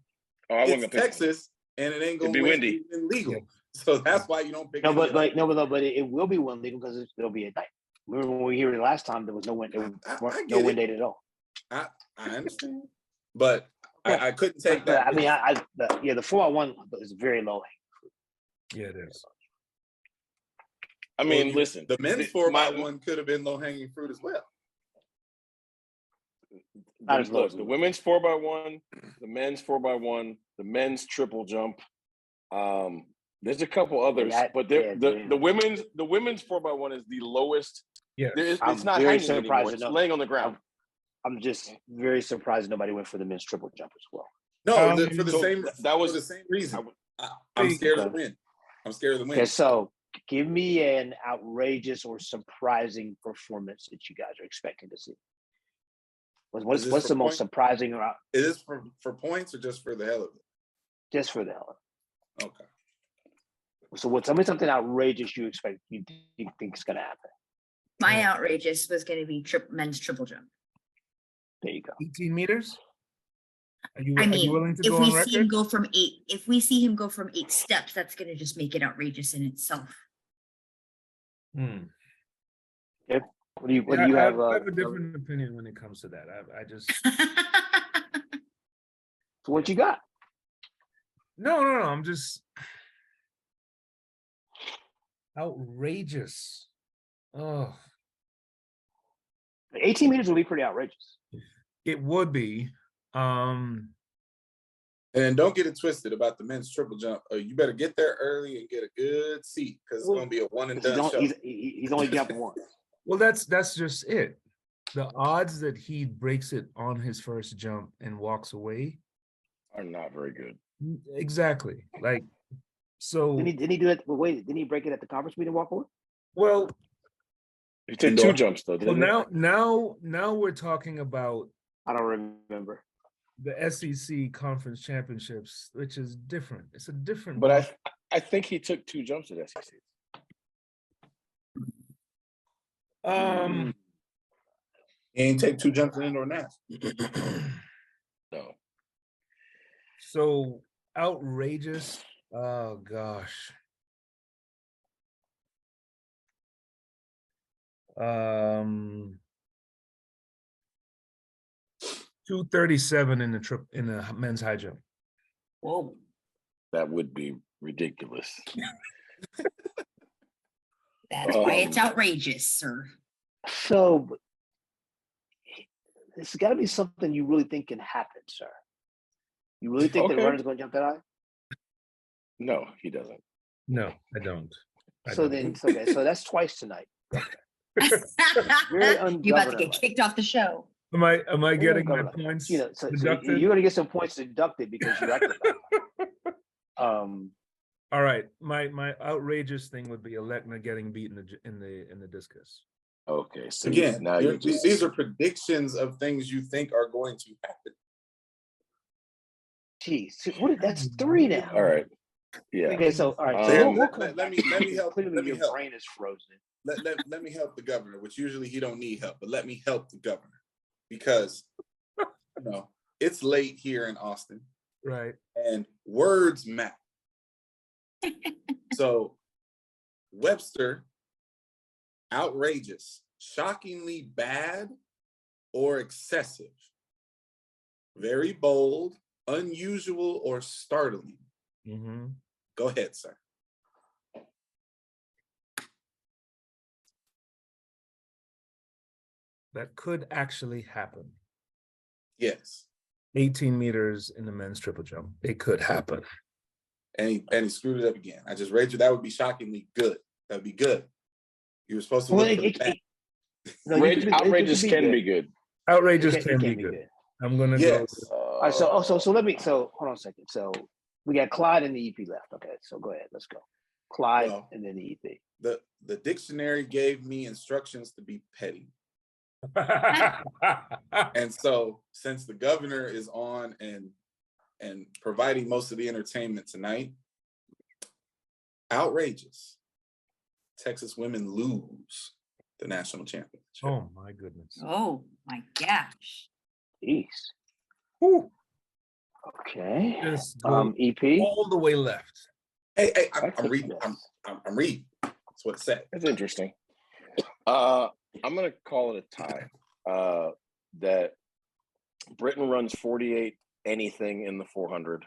It's Texas, and it ain't gonna be windy and legal. So that's why you don't pick. No, but it will be wind legal because it'll be at night. Remember when we heard it last time? There was no wind. There was no wind date at all. I understand, but I couldn't take that. I mean, the 4x1 is very low hanging. Yeah, it is. I mean, listen, the men's 4x1 could have been low hanging fruit as well. Look, the women's 4x1, the men's 4x1, the men's triple jump. There's a couple others, but the women's 4x1 is the lowest. Yeah, it's not hanging anymore. It's laying on the ground. I'm just very surprised nobody went for the men's triple jump as well. No, for the same reason. I'm scared of the win. I'm scared of the win. Okay, so give me an outrageous or surprising performance that you guys are expecting to see. What's the most surprising? Is this for points or just for the hell of it? Just for the hell of it. Okay. So tell me something outrageous you expect you think is going to happen. My outrageous was going to be men's triple jump. There you go. 18 meters. Are you willing to if go we on see record? him go from 8, if we see him go from 8 steps, that's going to just make it outrageous in itself. Okay. What do you have? I have a different opinion when it comes to that. I just. So what you got? No. I'm just outrageous. Oh, 18 meters will be pretty outrageous. it would be. And don't get it twisted about the men's triple jump. You better get there early and get a good seat because it's going to be a one and done show. He's only jumping once. Well, that's just it. The odds that he breaks it on his first jump and walks away are not very good. Exactly. Like, so didn't he do it? Wait, didn't he break it at the conference meeting and walk away? Well, he took 2 jumps though. Well, now we're talking about. I don't remember. The SEC conference championships, which is different. It's a different. But I think he took 2 jumps at SEC. He ain't take 2 jumps in indoor nats. No. So outrageous. Oh gosh. 237 in the men's high jump. Whoa. That would be ridiculous. That's why it's Um, outrageous, sir. So this has got to be something you really think can happen, sir. You really think the Okay. runner's going to jump that high? No, he doesn't. No, I don't. So that's twice tonight. Very You about to get ungovernable. kicked off the show. Am I getting my ungovernable. points So deducted? you're going to get some points deducted because you acted like All right, my outrageous thing would be Elecna getting beaten in the discus. Okay, so Again, now you just these are predictions of things you think are going to happen. geez, that's 3 now. all right. Yeah. Okay, so all right, Um, so we'll let come me back let to me you. help. Clearly, Let me your help. brain is frozen. Let me help the governor, which usually he don't need help, but let me help the governor because it's late here in Austin Right. and words matter. So Webster, outrageous, shockingly bad, or excessive, very bold, unusual, or startling. Mm-hmm. Go ahead, sir. That could actually happen. Yes. 18 meters in the men's triple jump. It could happen. And he screwed it up again. I just read you. That would be shockingly good. That would be good. You were supposed to look for the bad. Outrageous can be good. Outrageous It can be good. I'm gonna go. Yes. All right, so hold on a second. So we got Clyde and the EP left. Okay, so go ahead, let's go. Clyde Well, and then the EP. The dictionary gave me instructions to be petty. And so since the governor is on and providing most of the entertainment tonight, outrageous. Texas women lose the national championship. Oh my goodness. Oh my gosh. Jeez. Whew. Okay. Just go EP. all the way left. Hey, That's I'm a reading. yes. I'm reading. That's what it said. That's interesting. I'm gonna call it a tie. That Britain runs 48 anything in the 400,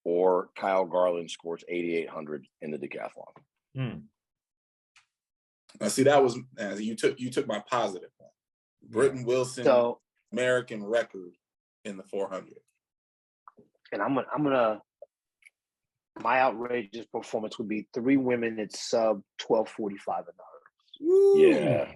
or Kyle Garland scores 8,800 in the decathlon. Hmm. Now, see, that was you took my positive one. Britton Wilson, So, American record in the 400. and I'm gonna my outrageous performance would be 3 women at sub 12:45 in the hurdles. Yeah,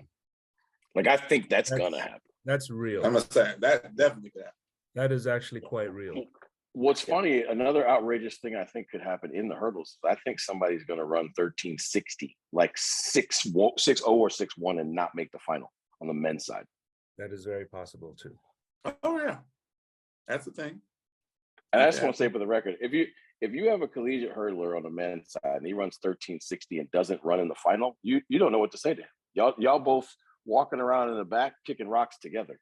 like I think that's gonna happen. That's real. I'm saying that definitely could happen. That is actually quite real. What's funny, another outrageous thing I think could happen in the hurdles, I think somebody's going to run 1360, like 6-0 or 6-1 and not make the final on the men's side. That is very possible too. Oh yeah, that's the thing. And I just want to say for the record, if you have a collegiate hurdler on the men's side and he runs 1360 and doesn't run in the final, you don't know what to say to him. Y'all both walking around in the back kicking rocks together.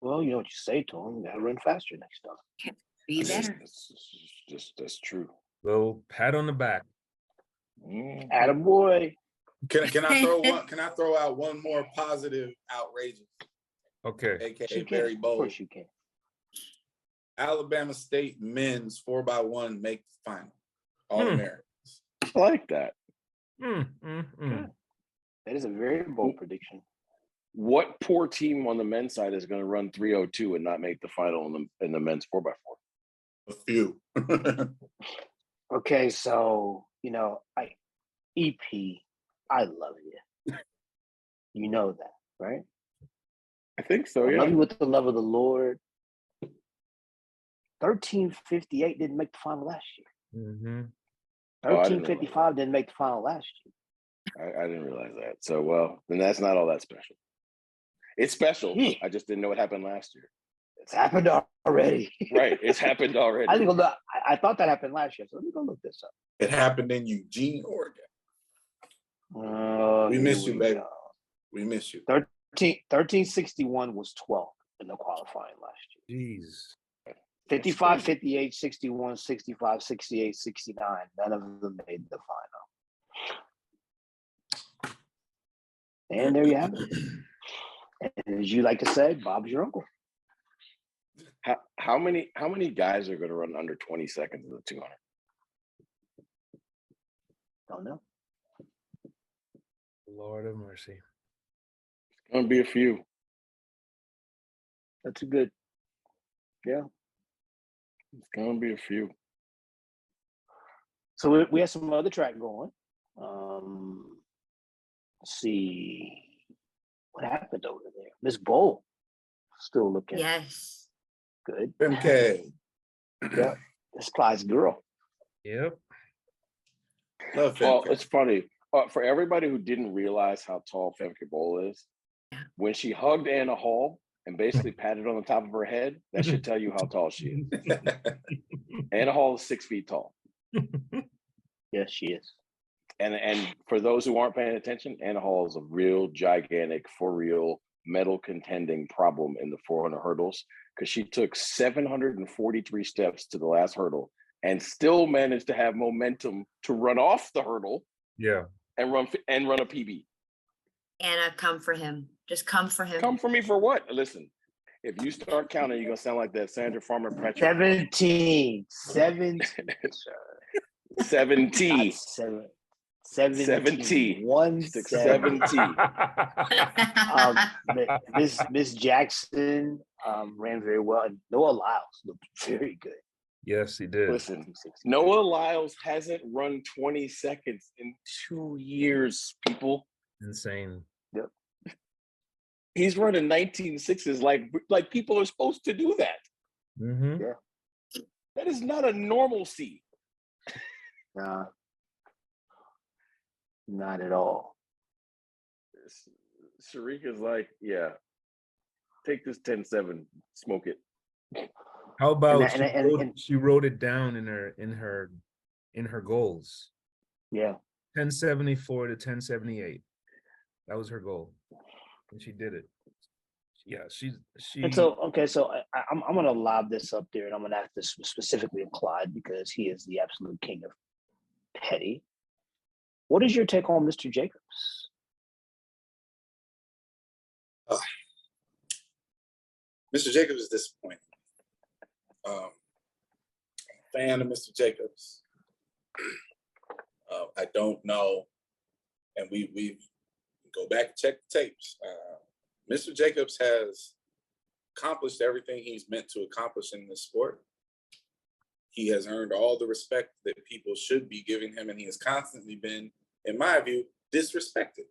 Well, you know what you say to them, you gotta run faster next time. Be better. That's true. Well, pat on the back. Attaboy. Can I throw out one more positive outrageous, Okay. aka very Of bold? course you can. Alabama State men's 4x1 make the final. All Americans. I like that. That is a very bold prediction. What poor team on the men's side is going to run 302 and not make the final in the men's 4x4? A few. Okay, so EP, I love you. You know that, right? I think so. I Yeah. love you with the love of the Lord. 1358 didn't make the final last year. Mm-hmm. 1355 didn't make the final last year. I didn't realize that. So, well, then that's not all that special. It's special. Yeah. I just didn't know what happened last year. It's happened already. Right. It's happened already. I thought that happened last year, so let me go look this up. It happened in Eugene, Oregon. We Here miss you, baby. go. We miss you. 1361 was 12th in the qualifying last year. Jeez. 55, 58, 61, 65, 68, 69. None of them made the final. And there you have it. And as you like to say, Bob's your uncle. How many guys are going to run under 20 seconds of the 200? Don't know. Lord of mercy. It's going to be a few. That's a good. Yeah. It's going to be a few. So we have some other track going. Let's see what happened over there. Miss Bowl still looking Yes. good. MK. Yeah, that's Clyde's girl. Yep. Love Well, Femke. it's funny. For everybody who didn't realize how tall Femke Bowl is, Yeah. when she hugged Anna Hall and basically patted on the top of her head, that should tell you how tall she is. Anna Hall is 6 feet tall. Yes, she is. And for those who aren't paying attention, Anna Hall is a real gigantic, for real, medal contending problem in the 400 hurdles because she took 743 steps to the last hurdle and still managed to have momentum to run off the hurdle. Yeah. And run a PB. Anna, come for him. Just come for him. Come for me for what? Listen, if you start counting, you're gonna sound like that Sandra Farmer Patrick. 17. 17. 17. Not 17. 17. Miss Jackson ran very well, and Noah Lyles looked very good. Yes, he did. Listen, Noah Lyles hasn't run 20 seconds in 2 years, people. Insane. Yep. He's running 19.6s like people are supposed to do that. Mm-hmm. Yeah. That is not a normalcy. Nah, not at all. Sharika's like, yeah, take this 10-7, smoke it. How about And she wrote it down in her goals. yeah. 1074 to 1078. That was her goal. And she did it. Yeah, she And so, okay, so I'm going to lob this up there, and I'm going to ask this specifically of Clyde because he is the absolute king of petty. What is your take on Mr. Jacobs? Mr. Jacobs is disappointing. I'm a fan of Mr. Jacobs. I don't know, and we go back and check the tapes. Mr. Jacobs has accomplished everything he's meant to accomplish in this sport. He has earned all the respect that people should be giving him, and he has constantly been, in my view, disrespected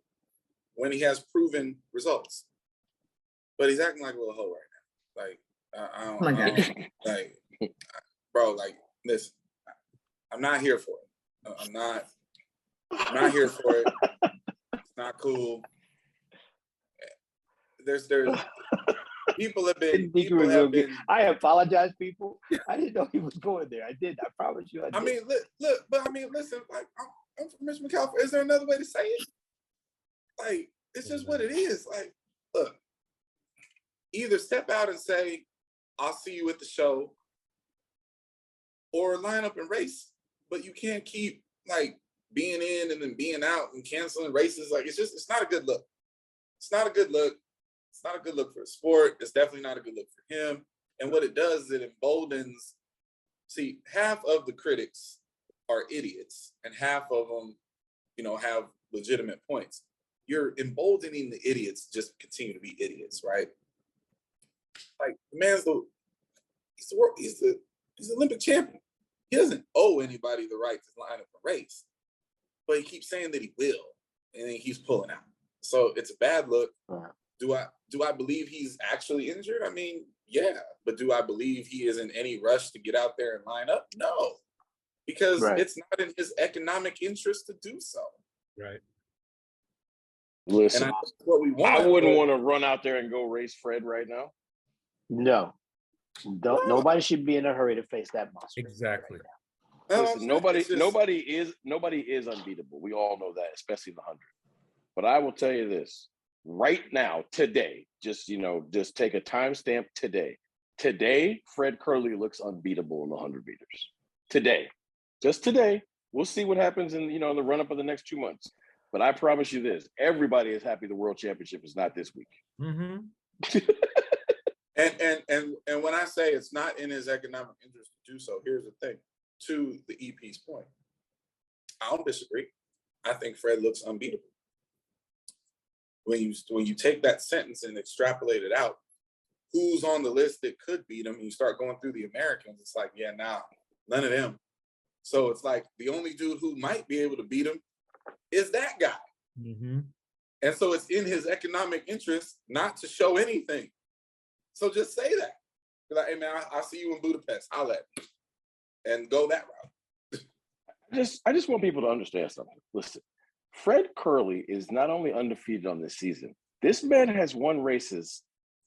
when he has proven results. But he's acting like a little hoe right now. Like, I don't like, bro, like, listen, I'm not here for it. I'm not here for it. It's not cool. There's people have been. I apologize, people. I didn't know he was going there. I did. I promise you. I mean, look, but I mean, listen. Like, I'm from Richmond, California. Is there another way to say it? Like, it's just what it is. Like, look, either step out and say, "I'll see you at the show," or line up and race. But you can't keep like being in and then being out and canceling races. Like, it's not a good look. It's not a good look. It's not a good look for the sport. It's definitely not a good look for him. And what it does is it emboldens. See, half of the critics are idiots, and half of them, have legitimate points. You're emboldening the idiots to just continue to be idiots, right? Like, the man's he's the Olympic champion. He doesn't owe anybody the right to line up a race, but he keeps saying that he will, and then he's pulling out. So it's a bad look. Do I believe he's actually injured? I mean, yeah, but do I believe he is in any rush to get out there and line up? No, because it's not in his economic interest to do so. Right. Listen, and what we want. I wouldn't want to run out there and go race Fred right now. No, nobody should be in a hurry to face that monster. Exactly. Listen, nobody is unbeatable. We all know that, especially the 100. But I will tell you this. Right now, today, just take a timestamp today. Today, Fred Curley looks unbeatable in the 100 meters. Today. Just today. We'll see what happens in the run-up of the next 2 months. But I promise you this, everybody is happy the World Championship is not this week. Mm-hmm. And when I say it's not in his economic interest to do so, here's the thing. To the EP's point, I don't disagree. I think Fred looks unbeatable. When you take that sentence and extrapolate it out, who's on the list that could beat him? You start going through the Americans. It's like, yeah, nah, none of them. So it's like the only dude who might be able to beat him is that guy. Mm-hmm. And so it's in his economic interest not to show anything. So just say that. Be like, hey man, I'll see you in Budapest. I'll let me. And go that route. I just want people to understand something. Listen, Fred Curley is not only undefeated on this season, this man has won races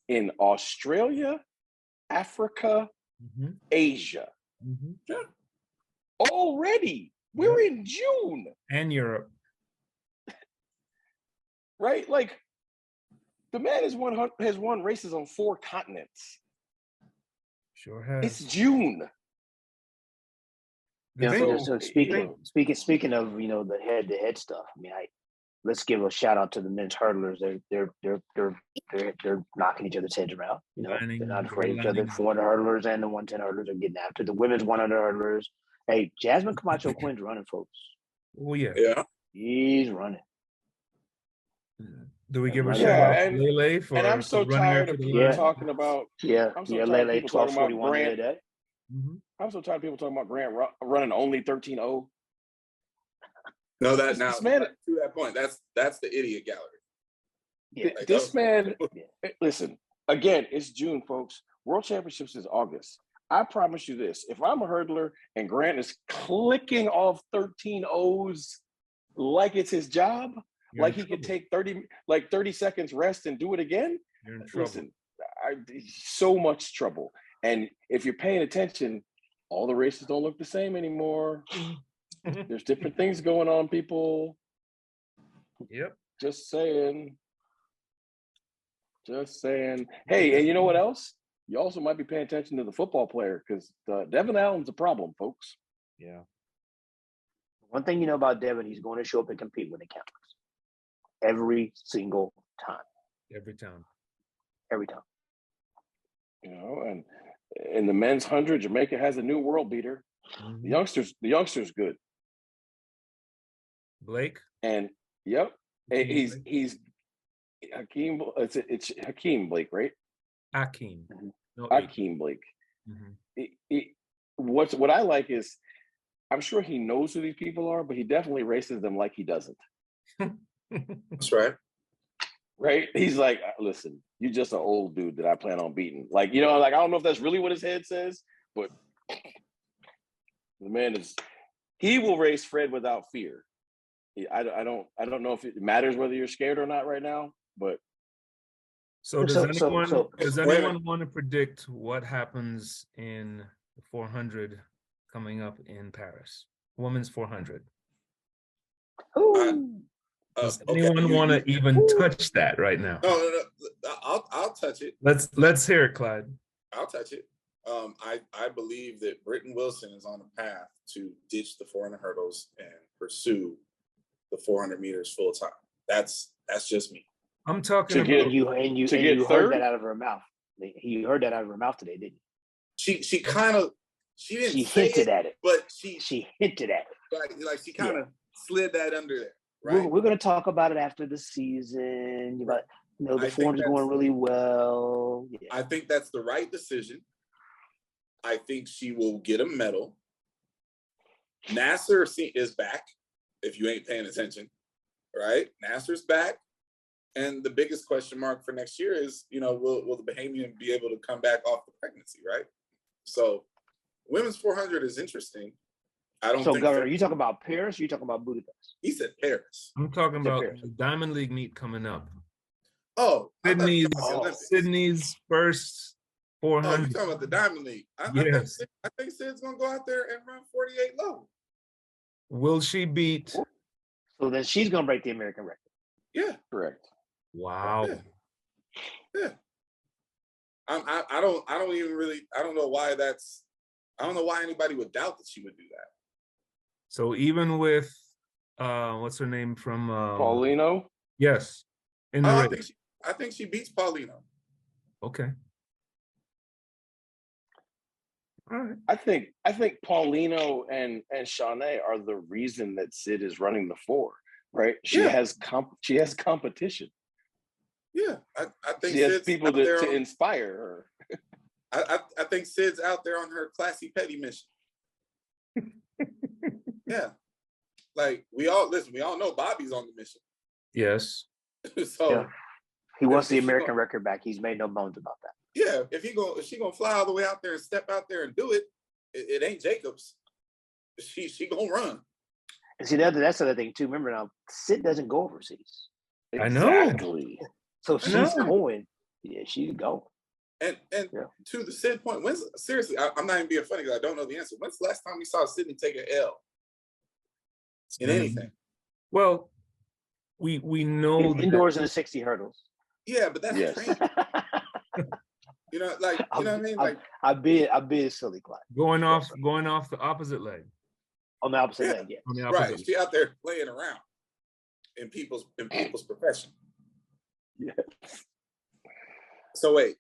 in Australia, Africa, Mm-hmm. Asia. Mm-hmm. Yeah. Already. We're in June. And Europe. Right? Like the man has won races on 4 continents. Sure has. It's June. The You thing- know, so speaking of the head-to-head stuff. I mean, let's give a shout out to the men's hurdlers. They're knocking each other's heads around. Lining, They're not afraid of each other. lining. 400 hurdlers and the 110 hurdlers are getting after the women's 100 hurdlers. Hey, Jasmine Camacho Quinn's running, folks. Oh yeah. Yeah. He's running. Do we give a Yeah, shout out to and- Lele for And I'm so for running her tired to of the people line? talking about. Yeah, I'm so yeah. tired of Lele people talking about 12:41 the other day. Mhm. I'm so tired of people talking about Grant running only 13-0. No, that This now man- to that point, that's the idiot gallery. Yeah. Like, This man, Yeah. listen, again, it's June, folks. World Championships is August. I promise you this. If I'm a hurdler and Grant is clicking off 13 O's like it's his job, You're like in he could trouble. take 30 seconds rest and do it again, You're in trouble. listen, so much trouble. And if you're paying attention, all the races don't look the same anymore. There's different things going on, people. Yep. Just saying. Just saying. Hey, and you know what else? You also might be paying attention to the football player because Devin Allen's a problem, folks. Yeah. One thing you know about Devin, he's going to show up and compete when it counts. Every single time. Every time. Every time. You know, and in the men's 100, Jamaica has a new world beater. Mhm. The youngster's good. Blake. And yep, Hakeem he's Hakeem. It's Hakeem Blake, right? Akeem. Mhm. No, Hakeem Blake. Mhm. What I like is, I'm sure he knows who these people are, but he definitely races them like he doesn't. That's right. Right? He's like, listen, you're just an old dude that I plan on beating. Like, I don't know if that's really what his head says, but the man he will race Fred without fear. I don't know if it matters whether you're scared or not right now, but So does So- anyone so- does Wait a anyone want to predict what happens in the 400 coming up in Paris? Women's 400. Ooh. Does Okay, anyone want to even touch that right now? No. I'll touch it. Let's hear it, Clyde. I'll touch it. I believe that Britton Wilson is on a path to ditch the 400 hurdles and pursue the 400 meters full time. That's just me. I'm talking To about get- And you to get heard third? that out of her mouth. You heard that out of her mouth today, didn't you? She kind of didn't She say hinted it, at it. but she She hinted at it. like she kind of slid that under there, right? We're going to talk about it after the season. Right. The I think 400's that's- going really well. Yeah. I think that's the right decision. I think she will get a medal. Nasser is back, if you ain't paying attention, right? Nasser's back. And the biggest question mark for next year is, will the Bahamian be able to come back off the pregnancy, right? So women's 400 is interesting. I don't So, think Governor, are you talking about Paris or are you talking about Budapest? he said Paris. I'm talking The about Paris. the Diamond League meet coming up. Oh, I thought you Sydney's were talking about the Olympics. Sydney's first Oh, you're 400. talking about the Diamond League. I Yes. think Sid's gonna go out there and run 48 low. Will she beat? So then she's going to break the American record. Yeah, correct. Wow. yeah. I don't know why I don't know why anybody would doubt that she would do that. So even with what's her name from Paulino. Yes. In the Oh, race. I think she beats Paulino. Okay. All right. I think Paulino and Shawnee are the reason that Sid is running the 4, right? She Yeah. has competition. Yeah, I think She has Sid's people out there to on, inspire her. I think Sid's out there on her classy petty mission. Yeah, like we all know Bobby's on the mission. Yes. So Yeah. He wants the if she American gon- record back. He's made no bones about that. yeah, if she gonna fly all the way out there and step out there and do it, it ain't Jacobs. She gonna run. And see, that's the other thing too. Remember now, Sid doesn't go overseas, I know. Exactly. so I she's know. going. Yeah, she's going. And Yeah. to the Sid point, seriously, I'm not even being funny because I don't know the answer. When's the last time we saw Sydney take an L in anything? Well, we know that. Indoors in the 60 hurdles. Yeah, but that's Yes. training. You know, like you know what I mean? Like I'd be a silly Clyde. going off the opposite leg. On the opposite Yeah. leg, yeah. On the opposite. right, she out there playing around in people's profession. Yeah. So wait.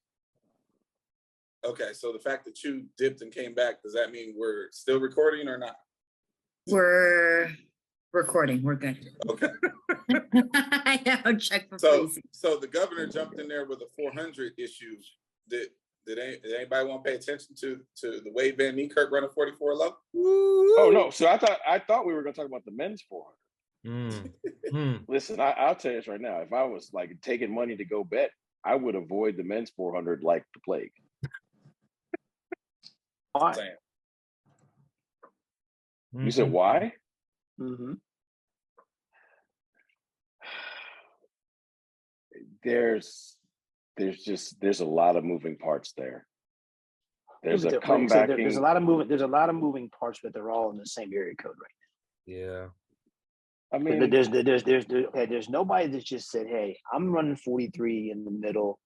Okay, so the fact that you dipped and came back, does that mean we're still recording or not? We're recording. We're good. Okay. I know, check for So please. so the governor jumped in there with a 400 issue. Did anybody want to pay attention to the Wade Van Niekerk running 44 low? Oh no! So I thought we were going to talk about the men's 400. Mm. Listen, I'll tell you this right now. If I was like taking money to go bet, I would avoid the men's 400 like the plague. Why? Damn. You said why? Mm-hmm. There's a lot of moving parts there. There's a comeback. There's a lot of moving parts, but they're all in the same area code right Yeah. I now. mean, There's nobody that just said, "Hey, I'm running 43 in the middle.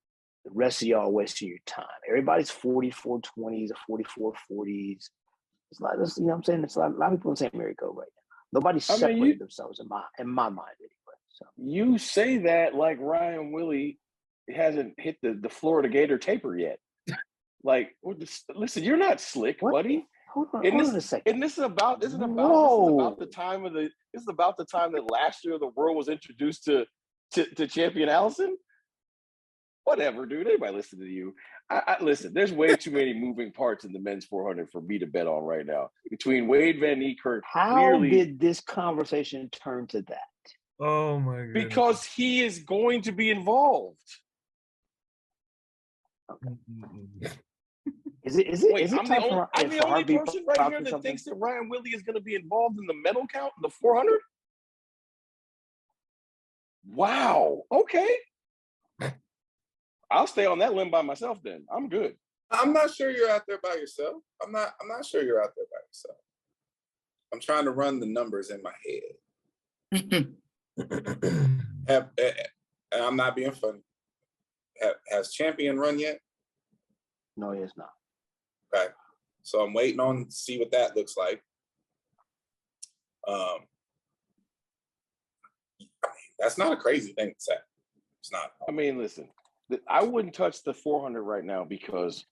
The rest of y'all wasting your time." Everybody's 44-20s or 44-40s. It's like this, you know what I'm saying? It's a lot of people in the same area code right now. Nobody's separated themselves in my mind anyway. So you say that like Ryan Willie hasn't hit the Florida Gator taper yet. Like, listen, you're not slick, what? buddy. Hold on a second. And this is about the time that last year the world was introduced to Champion Allison. Whatever, dude. Anybody listen to you? I listen. There's way too many moving parts in the men's 400 for me to bet on right now. Between Wade Van Niekerk, How did this conversation turn to that? Oh my god. because he is going to be involved. Is it I'm the only person right here that thinks that Ryan Willie is going to be involved in the medal count in the 400. Wow. Okay. I'll stay on that limb by myself then. I'm good. I'm not sure you're out there by yourself. I'm not sure you're out there by yourself. I'm trying to run the numbers in my head. And I'm not being funny. Has Champion run yet? No, he is not. Okay. So I'm waiting on to see what that looks like. I mean, that's not a crazy thing to say. It's not. I mean, listen, I wouldn't touch the 400 right now because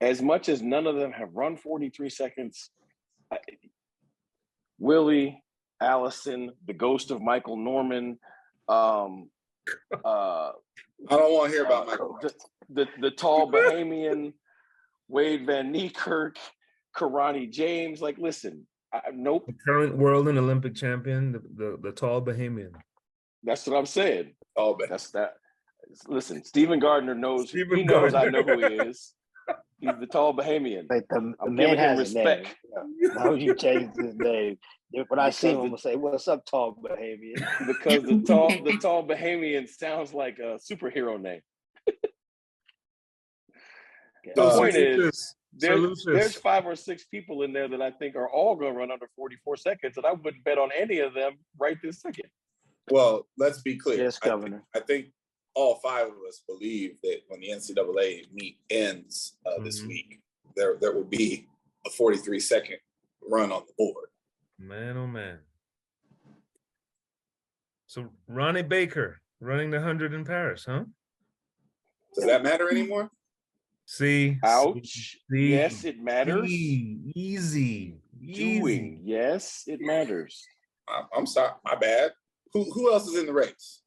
as much as none of them have run 43 seconds, Willie, Allison, the ghost of Michael Norman, I don't want to hear about Michael. The tall Bahamian, Wade Van Niekerk, Karani James. Like, listen, nope. The current world and Olympic champion, the tall Bahamian. That's what I'm saying. Oh, man. That's that. Listen, Stephen Gardner knows. Stephen He knows I Gardner. know who he is. He's the tall Bahamian. Like the I'm man giving him has a name. respect. Now you changed his name. When I see him, I'm Because gonna say, "What's up, tall Bahamian?" Because the tall Bahamian sounds like a superhero name. The point is, there's 5 or 6 people in there that I think are all going to run under 44 seconds, and I wouldn't bet on any of them right this second. Well, let's be clear. Yes, Governor. I think all 5 of us believe that when the NCAA meet ends this week, there will be a 43-second run on the board. Man, oh man. So Ronnie Baker running the 100 in Paris, huh? Does that matter anymore? See, Ouch. see, Yes, it matters. easy. Doing. Yes, it matters. I'm sorry, my bad. Who else is in the race?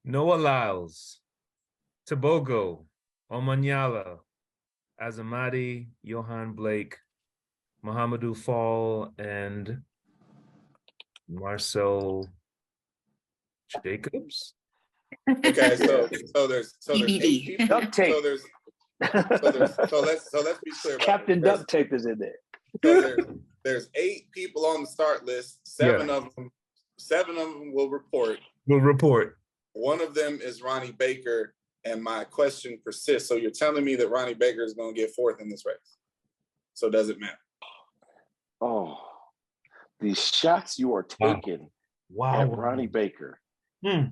Noah Lyles, Tabogo, Omanyala, Azamadi, Johan Blake, Mohamedou Fall, and Marcel Jacobs. Okay, so there's TBD. 8 people. Duct tape. So let's be clear about Captain this. Duct Tape is in there. So there's 8 people on the start list. Seven of them will report. We'll report. One of them is Ronnie Baker, and my question persists. So you're telling me that Ronnie Baker is going to get 4th in this race? So does it matter? Oh, these shots you are taking at Ronnie Baker. I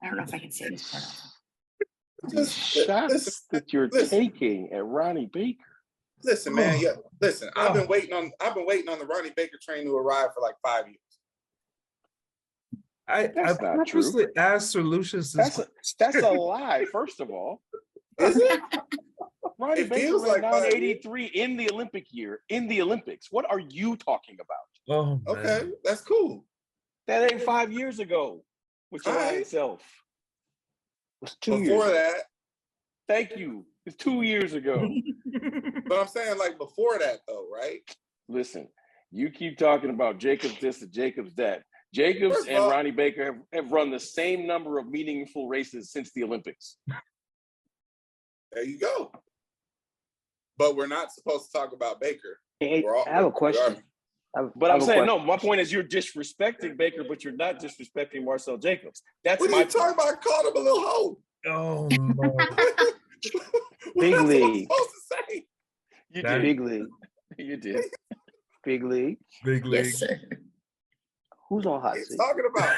don't know if I can say this part. These shots that you're taking at Ronnie Baker. Listen, man. Yeah, listen. I've been waiting on the Ronnie Baker train to arrive for like 5 years. I purposely asked Sir Lucius this. That's a lie. First of all, Is it? Ronnie It Baker feels ran like 983 in the Olympic year, in the Olympics. What are you talking about? Oh, man. Okay, that's cool. That ain't 5 years ago with your lying self. It was 2 years. Before that, Thank you. It's 2 years ago. but I'm saying like before that though, right? Listen, you keep talking about Jacobs this and Jacobs that. Jacobs First of and all- Ronnie Baker have run the same number of meaningful races since the Olympics. There you go. But we're not supposed to talk about Baker. Hey, We're all- I have a we question. are- But I'm saying, no, my point is you're disrespecting Baker, but you're not disrespecting Marcel Jacobs. That's What are my you talking about? I called him a little hoe. Oh, no. What Big am I league. supposed to say? You That- did. Big league. You did. Big league. Big league. Yes, sir. Who's on hot What are you seat? talking about?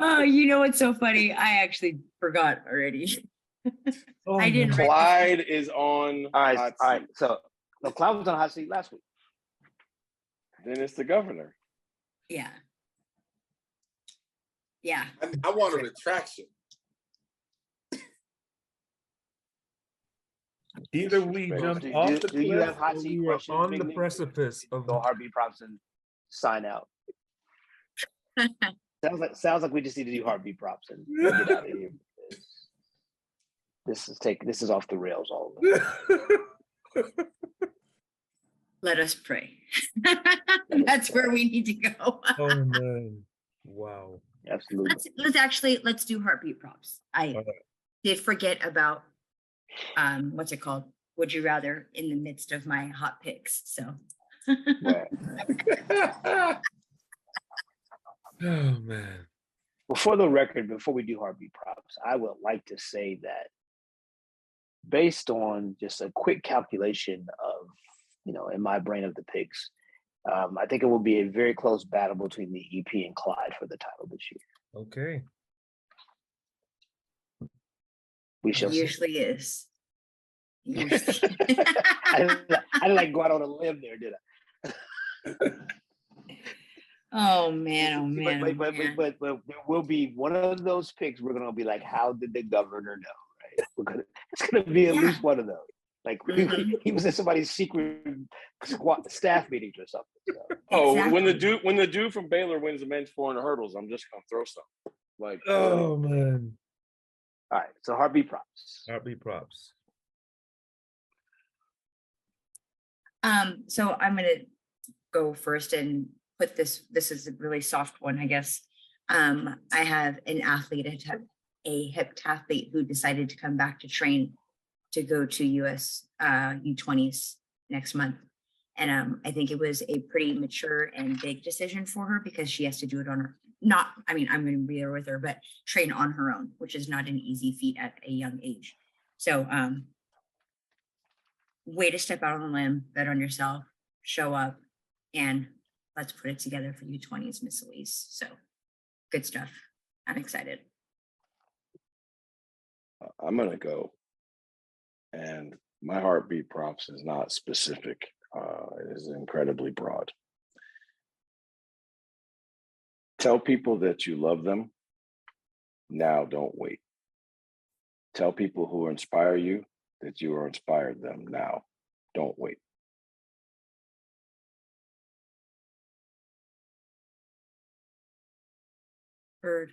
Oh, you know what's so funny? I actually forgot already. Oh, I didn't no. write- Clyde is on. All right, hot all right. seat. So the Cloud was on hot seat last week. Then it's the governor. Yeah. Yeah. I want a retraction. Either we Do- jumped do- off do- the do you cliff have hot or seat we were questions, on Big the League? precipice of Go Harvey Propson sign out. sounds like we just need to do Harvey Propson. Get out of here. This is off the rails all of it. Let us pray. That's where we need to go. Oh, man. Wow. Absolutely. Let's do heartbeat props. I Alright. did forget about what's it called? Would you rather in the midst of my hot picks. So Right. Oh, man. Well, for the record, before we do heartbeat props, I would like to say that based on just a quick calculation of, in my brain of the picks, I think it will be a very close battle between the EP and Clyde for the title this year. Okay. We shall see. usually is. Usually. I didn't like go out on a limb there, did I? Oh man, oh man. But, oh, but, man. but there will be one of those picks. We're gonna be like, how did the governor know? Right? It's gonna be at least one of those. Like he was in somebody's secret staff meetings or something. So. Oh, Exactly. when the dude from Baylor wins the men's 400 hurdles, I'm just gonna throw some. Like, Oh, man. All right, so heartbeat props. Heartbeat props. So I'm gonna go first and put this is a really soft one, I guess. I have an athlete, a heptathlete who decided to come back to train to go to US U20s next month. And I think it was a pretty mature and big decision for her because she has to do it on her, I'm going to be there with her, but train on her own, which is not an easy feat at a young age. So way to step out on a limb, bet on yourself, show up, and let's put it together for U20s, Miss Elise. So good stuff. I'm excited. I'm gonna go, and my heartbeat props is not specific. It is incredibly broad. Tell people that you love them, Now, don't wait. Tell people who inspire you that you are inspired them now. Don't wait. Heard.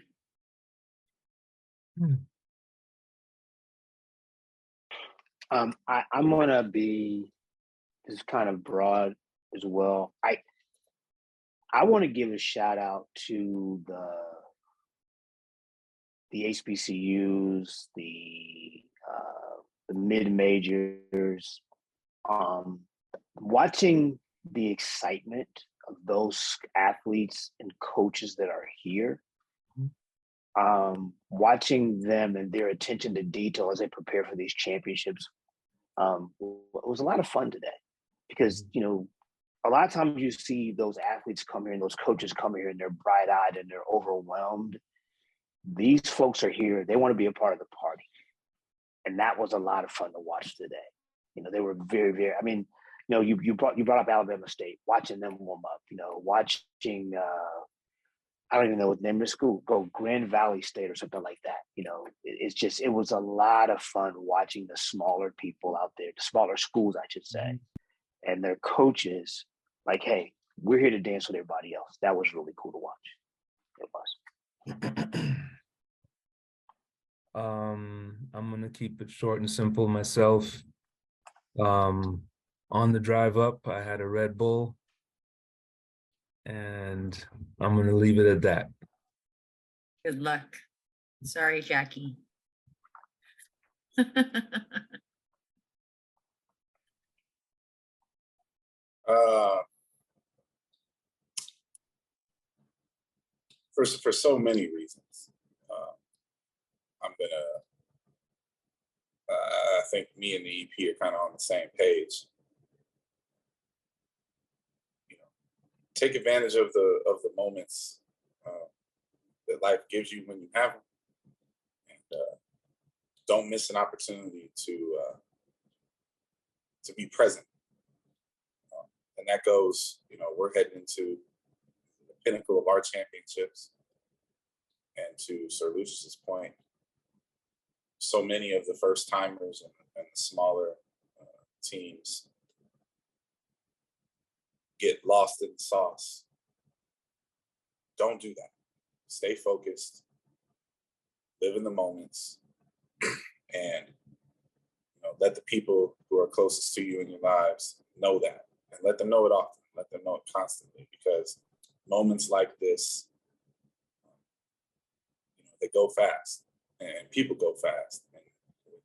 I'm gonna be, this is kind of broad as well. I want to give a shout out to the HBCUs, the mid majors. Watching the excitement of those athletes and coaches that are here, watching them and their attention to detail as they prepare for these championships, it was a lot of fun today, because a lot of times you see those athletes come here and those coaches come here and they're bright-eyed and they're overwhelmed. These folks are here, they want to be a part of the party, and that was a lot of fun to watch today. They were very, very, I mean, you brought up Alabama State, watching them warm up, watching I don't even know what the name of the school, go Grand Valley State or something like that. It was a lot of fun watching the smaller people out there, the smaller schools, I should say, and their coaches like, hey, we're here to dance with everybody else. That was really cool to watch. It was. I'm gonna keep it short and simple myself. On the drive up, I had a Red Bull, and I'm gonna leave it at that. Good luck. Sorry, Jackie. For so many reasons, I'm gonna. I think me and the EP are kind of on the same page. Take advantage of the moments that life gives you when you have them, and don't miss an opportunity to be present. And that goes, we're heading into the pinnacle of our championships, and to Sir Lucius's point, so many of the first timers and the smaller teams get lost in the sauce. Don't do that. Stay focused, live in the moments, and let the people who are closest to you in your lives know that, and let them know it often. Let them know it constantly, because moments like this, they go fast, and people go fast. And when you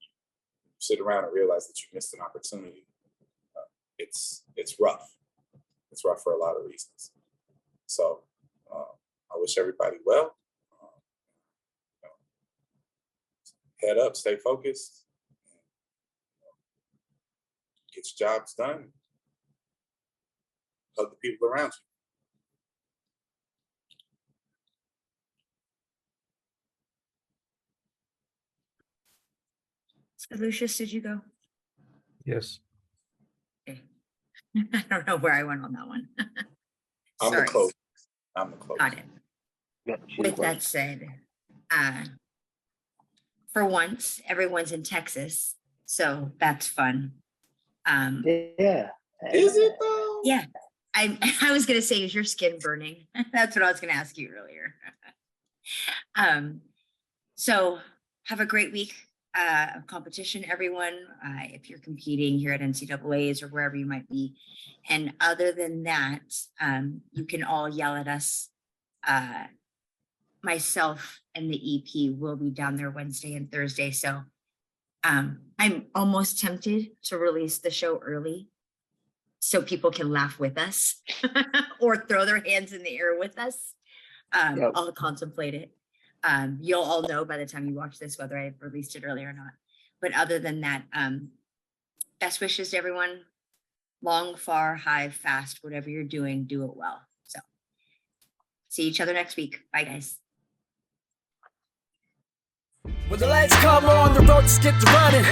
sit around and realize that you missed an opportunity, it's rough. It's rough for a lot of reasons. So I wish everybody well. Head up, stay focused, get your jobs done, hug the people around you. So Lucius, did you go? Yes. Okay. I don't know where I went on that one. I'm the Sorry. close. Got it. Yeah, With that said, for once, everyone's in Texas, so that's fun. Yeah. Is it though? Yeah. I was gonna say, is your skin burning? That's what I was gonna ask you earlier. So have a great week of competition, everyone. If you're competing here at NCAAs or wherever you might be. And other than that, you can all yell at us. Myself and the EP will be down there Wednesday and Thursday. So I'm almost tempted to release the show early so people can laugh with us or throw their hands in the air with us. Yep. I'll contemplate it. You'll all know by the time you watch this whether I released it early or not. But other than that, best wishes to everyone. Long, far, high, fast, whatever you're doing, do it well. So see each other next week. Bye, guys. When the lights come on, the road just get to running.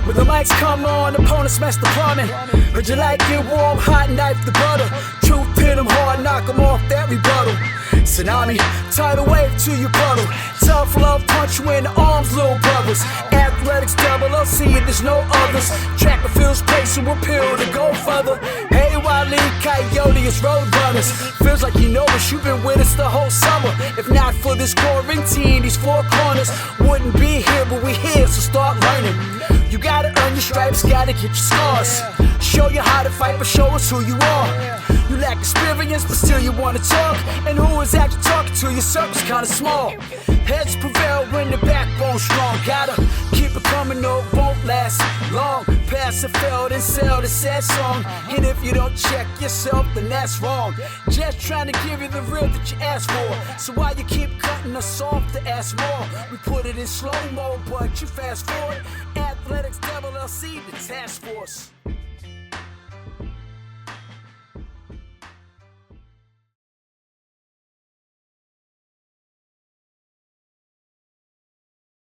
When the lights come on, opponents mess the plumbing. Heard you like it warm, hot, knife the butter. Truth hit 'em hard, knock 'em off that rebuttal. Tsunami, tidal wave to your puddle. Tough love, punch you in the arms, little brothers. Athletics LLC, there's no others. Track and field's pacing, we'll peel to go further. Hey, Wile E. Coyote, it's road runners. Feels like you know us, you've been with us the whole summer. If not for this quarantine, these four corners wouldn't be here, but we're here, so start learning. You gotta earn your stripes, gotta get your scars. Show you how to fight, but show us who you are. You lack experience, but still you wanna talk. And who is actually talking to? Your circle's kinda small. Heads prevail when the backbone's strong. Gotta keep it coming, no, it won't last long. Pass and fail, then sell the sad song. And if you don't check yourself, then that's wrong. Just trying to give you the real that you asked for. So why you keep cutting us off to ask more? We put it in slow-mo, but you fast forward. Athletics LLC, the task force.